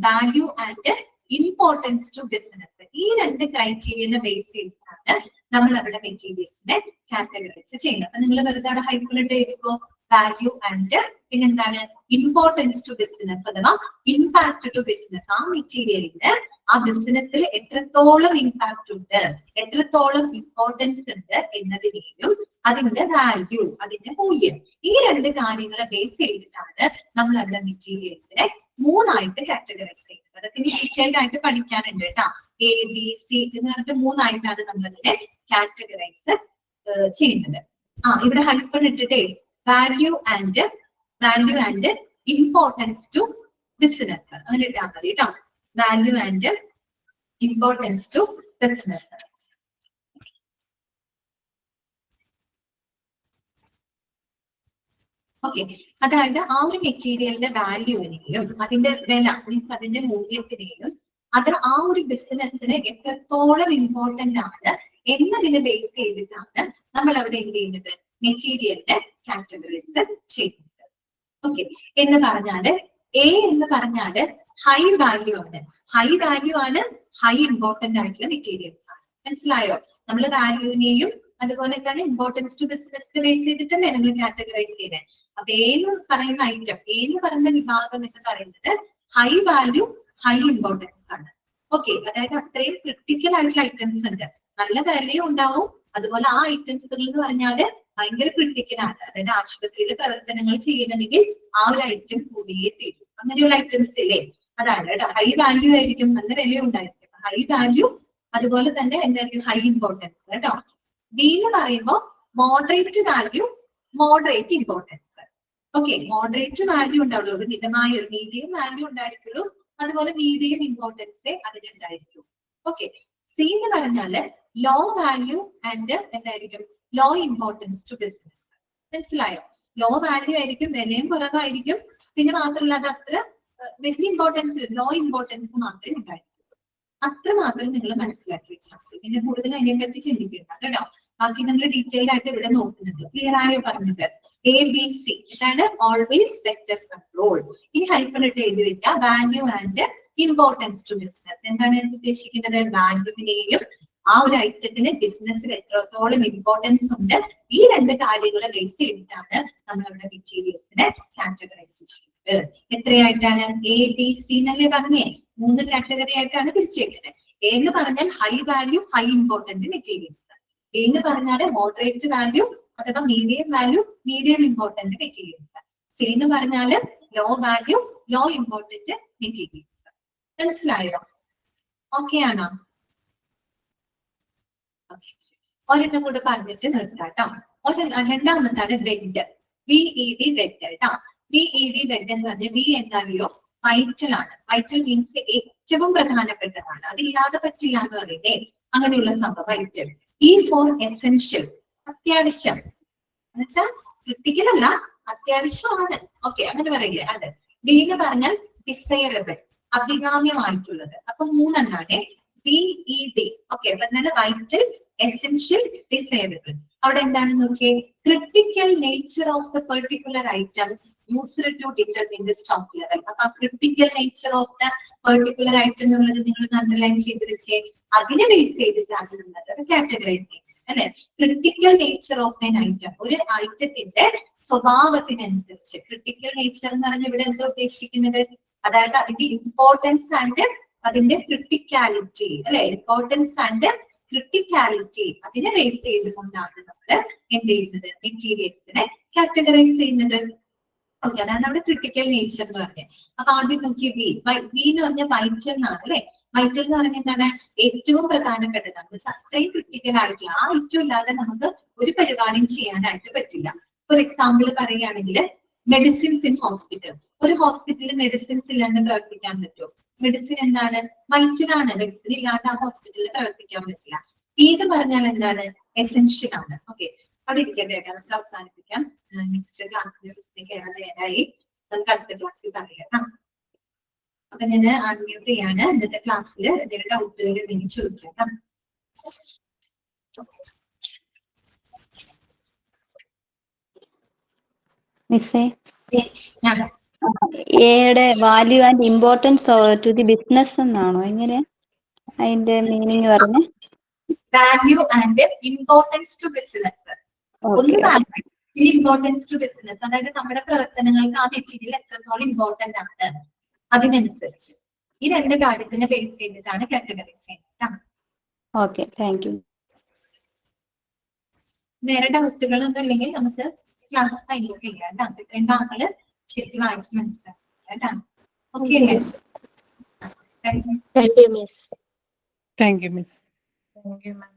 [SPEAKER 1] Value and importance to business. ഈ രണ്ട് ക്രൈറ്റീരിയനെ ബേസ് ചെയ്തിട്ടാണ് നമ്മൾ അവിടെ മെറ്റീരിയൽസിനെ കാറ്റഗറൈസ് ചെയ്യുന്നത്. അപ്പൊ നിങ്ങൾ വെറുതെ അവിടെ ഹൈപ്പുലിട്ട് എഴുതിക്കോ, വാല്യൂ ആൻഡ് പിന്നെന്താണ് ഇമ്പോർട്ടൻസ് ടു ബിസിനസ് അഥവാ ഇമ്പാക്ട് ടു ബിസിനസ്. ആ മെറ്റീരിയലിന് ആ ബിസിനസ്സിൽ എത്രത്തോളം ഇമ്പാക്ട് ഉണ്ട്, എത്രത്തോളം ഇമ്പോർട്ടൻസ് ഉണ്ട് എന്നതിനെയും അതിന്റെ വാല്യൂ, അതിന്റെ മൂല്യം, ഈ രണ്ട് കാര്യങ്ങളെ ബേസ് ചെയ്തിട്ടാണ് നമ്മൾ അവിടെ മെറ്റീരിയൽസിനെ 3 ആയിട്ട് കാറ്റഗറൈസ് ചെയ്യുന്നത്. അതൊക്കെ ഇനി ഡീറ്റെയിൽഡ് ആയിട്ട് പഠിക്കാനുണ്ട് കേട്ടോ. ABC എന്ന് പറഞ്ഞിട്ട് 3 ആയിട്ടാണ് നമ്മൾ അതിനെ കാറ്റഗറൈസ് ചെയ്യുന്നത്. ഇവിടെ ഹൈഫൺ ഇട്ടിട്ടേ value and importance to business അങ്ങനെ ഇട്ടാൽ മതി കേട്ടോ. Value and importance to business. Okay, അതായത് ആ ഒരു മെറ്റീരിയലിന്റെ വാല്യൂവിനെയും അതിന്റെ വില മീൻസ് അതിന്റെ മൂല്യത്തിനെയും അത് ആ ഒരു ബിസിനസ്സിന് എത്രത്തോളം ഇമ്പോർട്ടന്റ് ആണ് എന്നതിനെ ബേസ് ചെയ്തിട്ടാണ് നമ്മൾ അവിടെ എന്ത് ചെയ്യുന്നത്, മെറ്റീരിയലിന്റെ കാറ്റഗറൈസ് ചെയ്യുന്നത്. ഓക്കെ, എന്ന് പറഞ്ഞാല് A എന്ന് പറഞ്ഞാല് ഹൈ വാല്യൂ ആണ്. ഹൈ വാല്യൂ ആണ്, ഹൈ ഇമ്പോർട്ടന്റ് ആയിട്ടുള്ള മെറ്റീരിയൽസ് ആണ്. മനസ്സിലായോ? നമ്മൾ വാല്യൂവിനെയും അതുപോലെ തന്നെ ഇമ്പോർട്ടൻസ് ടു ബിസിനസിനെ ബേസ് ചെയ്തിട്ടല്ലേ നമ്മൾ കാറ്റഗറൈസ് ചെയ്യുന്നത്. അപ്പൊ A എന്ന് പറയുന്ന ഐറ്റം, A എന്ന് പറയുന്ന വിഭാഗം എന്ന് പറയുന്നത് ഹൈ വാല്യൂ ഹൈ ഇമ്പോർട്ടൻസ് ആണ്. ഓക്കെ, അതായത് അത്രയും ക്രിട്ടിക്കൽ ആയിട്ടുള്ള ഐറ്റംസ് ഉണ്ട്. നല്ല വാല്യൂ ഉണ്ടാവും, അതുപോലെ ആ ഐറ്റംസുകൾ എന്ന് പറഞ്ഞാല് ഭയങ്കര ക്രിട്ടിക്കൽ ആണ്. അതായത് ആശുപത്രിയിലെ പ്രവർത്തനങ്ങൾ ചെയ്യണമെങ്കിൽ ആ ഒരു ഐറ്റം കൂടിയേ തീരും. അങ്ങനെയുള്ള ഐറ്റംസ് ഇല്ലേ, അതാണ് കേട്ടോ. ഹൈ വാല്യൂ ആയിരിക്കും, നല്ല വില ഉണ്ടായിരിക്കും. ഹൈ വാല്യൂ അതുപോലെ തന്നെ എന്തായിരിക്കും, ഹൈ ഇമ്പോർട്ടൻസ് കേട്ടോ. B എന്ന് പറയുമ്പോൾ moderate value moderate importance. Okay, moderate value ഉണ്ടാവുള്ളൂ, ഒരു മിതമായ ഒരു മീഡിയം വാല്യൂ ഉണ്ടായിരിക്കുള്ളൂ, അതുപോലെ മീഡിയം ഇമ്പോർട്ടൻസ് അതിനുണ്ടായിരിക്കും. ഓക്കെ, C എന്ന് പറഞ്ഞാല് ലോ വാല്യൂ ആൻഡ് എന്തായിരിക്കും, ലോ ഇമ്പോർട്ടൻസ് ടു ബിസിനസ്. മനസ്സിലായോ? ലോ വാല്യൂ ആയിരിക്കും, വിലയും കുറവായിരിക്കും, പിന്നെ മാത്രമല്ല അത് അത്ര വലിയ ഇമ്പോർട്ടൻസ്, ലോ ഇമ്പോർട്ടൻസ് മാത്രമേ ഉണ്ടായിട്ടുള്ളൂ. അത്രമാത്രം നിങ്ങൾ മനസ്സിലാക്കി വെച്ചാൽ മതി. പിന്നെ കൂടുതൽ അതിനെപ്പറ്റി ചിന്തിക്കേണ്ട കേട്ടോ. ബാക്കി നമ്മൾ ഡീറ്റെയിൽഡ് ആയിട്ട് ഇവിടെ നോക്കുന്നുണ്ട്. ക്ലിയർ ആയോ പറഞ്ഞത്? ABC ഇതാണ് ഓൾവേസ് വെക്ടർ കൺട്രോൾ. ഇനി ഹൈഫൺ ഇട്ട് എഴുതി വെക്കുക, value and importance to business. എന്താണ് ഉദ്ദേശിക്കുന്നത്? വാല്യൂവിനെയും ആ ഒരു ഐറ്റത്തിന് ബിസിനസ്സിൽ എത്രത്തോളം ഇമ്പോർട്ടൻസ് ഉണ്ട്, ഈ രണ്ട് കാര്യങ്ങളെ ബേസ് ചെയ്തിട്ടാണ് നമ്മൾ ഇവിടെ മെറ്റീരിയൽസിനെ കാറ്റഗറൈസ് ചെയ്യുന്നത്. എത്രയായിട്ടാണ്? ABC എന്നല്ലേ പറഞ്ഞേ? 3 കാറ്റഗറി ആയിട്ടാണ് തിരിച്ചേക്കുന്നത്. A എന്ന് പറഞ്ഞാൽ high value high important materials, A എന്ന് പറഞ്ഞാൽ മോഡറേറ്റ് വാല്യൂ അഥവാ medium value medium important materials, C എന്ന് പറഞ്ഞാൽ low value low important materials. മനസ്സിലായോ? ഓക്കെ ആണോ? ഒരെണ്ണം കൂടെ പറഞ്ഞിട്ട് നിർത്താട്ടോ. രണ്ടാമത്താണ് വെഡ്, VED വെഡ് കേട്ടോ. VED വെഡ് എന്ന് പറഞ്ഞാൽ V എന്താണെയോ വൈറ്റൽ ആണ്. വൈറ്റൽ മീൻസ് ഏറ്റവും പ്രധാനപ്പെട്ടതാണ്, അതില്ലാതെ പറ്റില്ല എന്ന് പറയുന്നേ, അങ്ങനെയുള്ള സംഭവം വൈറ്റൽ. E ഫോർ എസെൻഷ്യൽ, അത്യാവശ്യം എന്നുവെച്ചാൽ ക്രിട്ടിക്കൽ അല്ല, അത്യാവശ്യമാണ്. ഓക്കെ, അങ്ങനെ പറയില്ലേ അത്. D എന്ന് പറഞ്ഞാൽ ഡിസൈറബിൾ, അഭികാമ്യമായിട്ടുള്ളത്. അപ്പൊ 3 എണ്ണാണ് VED. ഓക്കെ, അപ്പൊ എന്താണ്? Vital, essential, desirable. അവിടെ എന്താണെന്ന് നോക്കിയേ, critical nature of the particular item used to determine the stock level. അപ്പൊ critical nature of the particular item എന്നുള്ളത് നിങ്ങൾ അണ്ടർലൈൻ ചെയ്ത് വെച്ചേ. അതിനെ ബേസ് ചെയ്തിട്ടാണ് നമ്മൾ കാറ്റഗറൈസ് ചെയ്യുന്നത് അല്ലെ. Critical nature of N item, ഒരു ഐറ്റത്തിന്റെ സ്വഭാവത്തിനനുസരിച്ച്. ക്രിട്ടിക്കൽ നേച്ചർ എന്ന് പറഞ്ഞാൽ ഇവിടെ എന്താ ഉദ്ദേശിക്കുന്നത്? അതായത് അതിന്റെ ഇമ്പോർട്ടൻസ് ആൻഡ് അതിന്റെ ക്രിട്ടിക്കാലിറ്റി അല്ലെ. ഇമ്പോർട്ടൻസ് ആൻഡ് ക്രിട്ടിക്കാലിറ്റി അതിനെ ബേസ് ചെയ്തുകൊണ്ടാണ് നമ്മൾ എന്ത് ചെയ്യുന്നത്? മെറ്റീരിയൽസിനെ കാറ്റഗറൈസ് ചെയ്യുന്നത്. ഓക്കെ, അതാണ് അവിടെ ക്രിട്ടിക്കൽ നേച്ചർ എന്ന് പറഞ്ഞത്. അപ്പൊ ആദ്യം നോക്കി V എന്ന് പറഞ്ഞാൽ വൈറ്റൽ എന്നാണ് അല്ലെ. വൈറ്റൽ എന്ന് പറഞ്ഞാൽ എന്താണ്? ഏറ്റവും പ്രധാനപ്പെട്ടതാണ്. വെച്ചാൽ അത്രയും ക്രിട്ടിക്കൽ ആയിട്ടുള്ള ആ ഐറ്റം ഇല്ലാതെ നമുക്ക് ഒരു പരിപാടിയും ചെയ്യാനായിട്ട് പറ്റില്ല. ഫോർ എക്സാമ്പിൾ പറയുകയാണെങ്കിൽ മെഡിസിൻസ് ഇൻ ഹോസ്പിറ്റൽ. ഒരു ഹോസ്പിറ്റലിൽ മെഡിസിൻസ് ഇല്ലാണ്ട് പ്രവർത്തിക്കാൻ പറ്റുമോ? മെഡിസിൻ എന്താണ്? വൈറ്റൽ ആണ്. മെഡിസിൻ ഇല്ലാണ്ട് ആ ഹോസ്പിറ്റലിൽ പ്രവർത്തിക്കാൻ പറ്റില്ല. ഇത് പറഞ്ഞാൽ എന്താണ്? എസെൻഷ്യൽ ആണ്. ഓക്കെ, അവിടെ ഇരിക്കട്ടെ കേട്ടോ, നമുക്ക് അവസാനിപ്പിക്കാം. നെക്സ്റ്റ് ക്ലാസ്സിൽ കയറാൻ തയ്യാറായി, നമുക്ക് അടുത്ത ക്ലാസ്സിൽ പറയാം. അപ്പൊ ഞാൻ അൺമ്യൂട്ട് ചെയ്യാണ്. ഇന്നത്തെ ക്ലാസ്സിൽ എന്തെങ്കിലും ഡൗട്ടുകൾ ഉണ്ടെങ്കിൽ ചോദിക്കാം.
[SPEAKER 3] മിസ്സേ, എയുടെ value and importance to the business എന്നാണോ? എങ്ങനെ അതിന്റെ മീനിങ് പറഞ്ഞേ?
[SPEAKER 1] Value and importance to business. ഒന്ന് വാല്യൂ, ഇമ്പോർട്ടൻസ് ടു ബിസിനസ്, അതായത് നമ്മുടെ പ്രവർത്തനങ്ങൾക്ക് ആ മെറ്റീരിയൽ എത്രത്തോളം ഇമ്പോർട്ടന്റ് ആണ് അതിനനുസരിച്ച്. ഈ രണ്ട് കാര്യത്തിനെ ബേസ് ചെയ്തിട്ടാണ് കാറ്റഗറൈസ് ചെയ്യുന്നത്.
[SPEAKER 3] Okay, thank you.
[SPEAKER 1] വേറെ ഡൗട്ടുകളൊന്നും ഇല്ലെങ്കിൽ നമുക്ക് ക്ലാസ് ഫൈനലൊക്കെ ചെയ്യാം കേട്ടോ. ഇത്രയും ഭാഗങ്ങള് ശരിക്കും വായിച്ച് മനസ്സിലാക്കാം കേട്ടോ. ഓക്കെ അല്ലേ?
[SPEAKER 4] Thank you, Miss.
[SPEAKER 5] Thank you, Miss.
[SPEAKER 4] Thank you, Miss.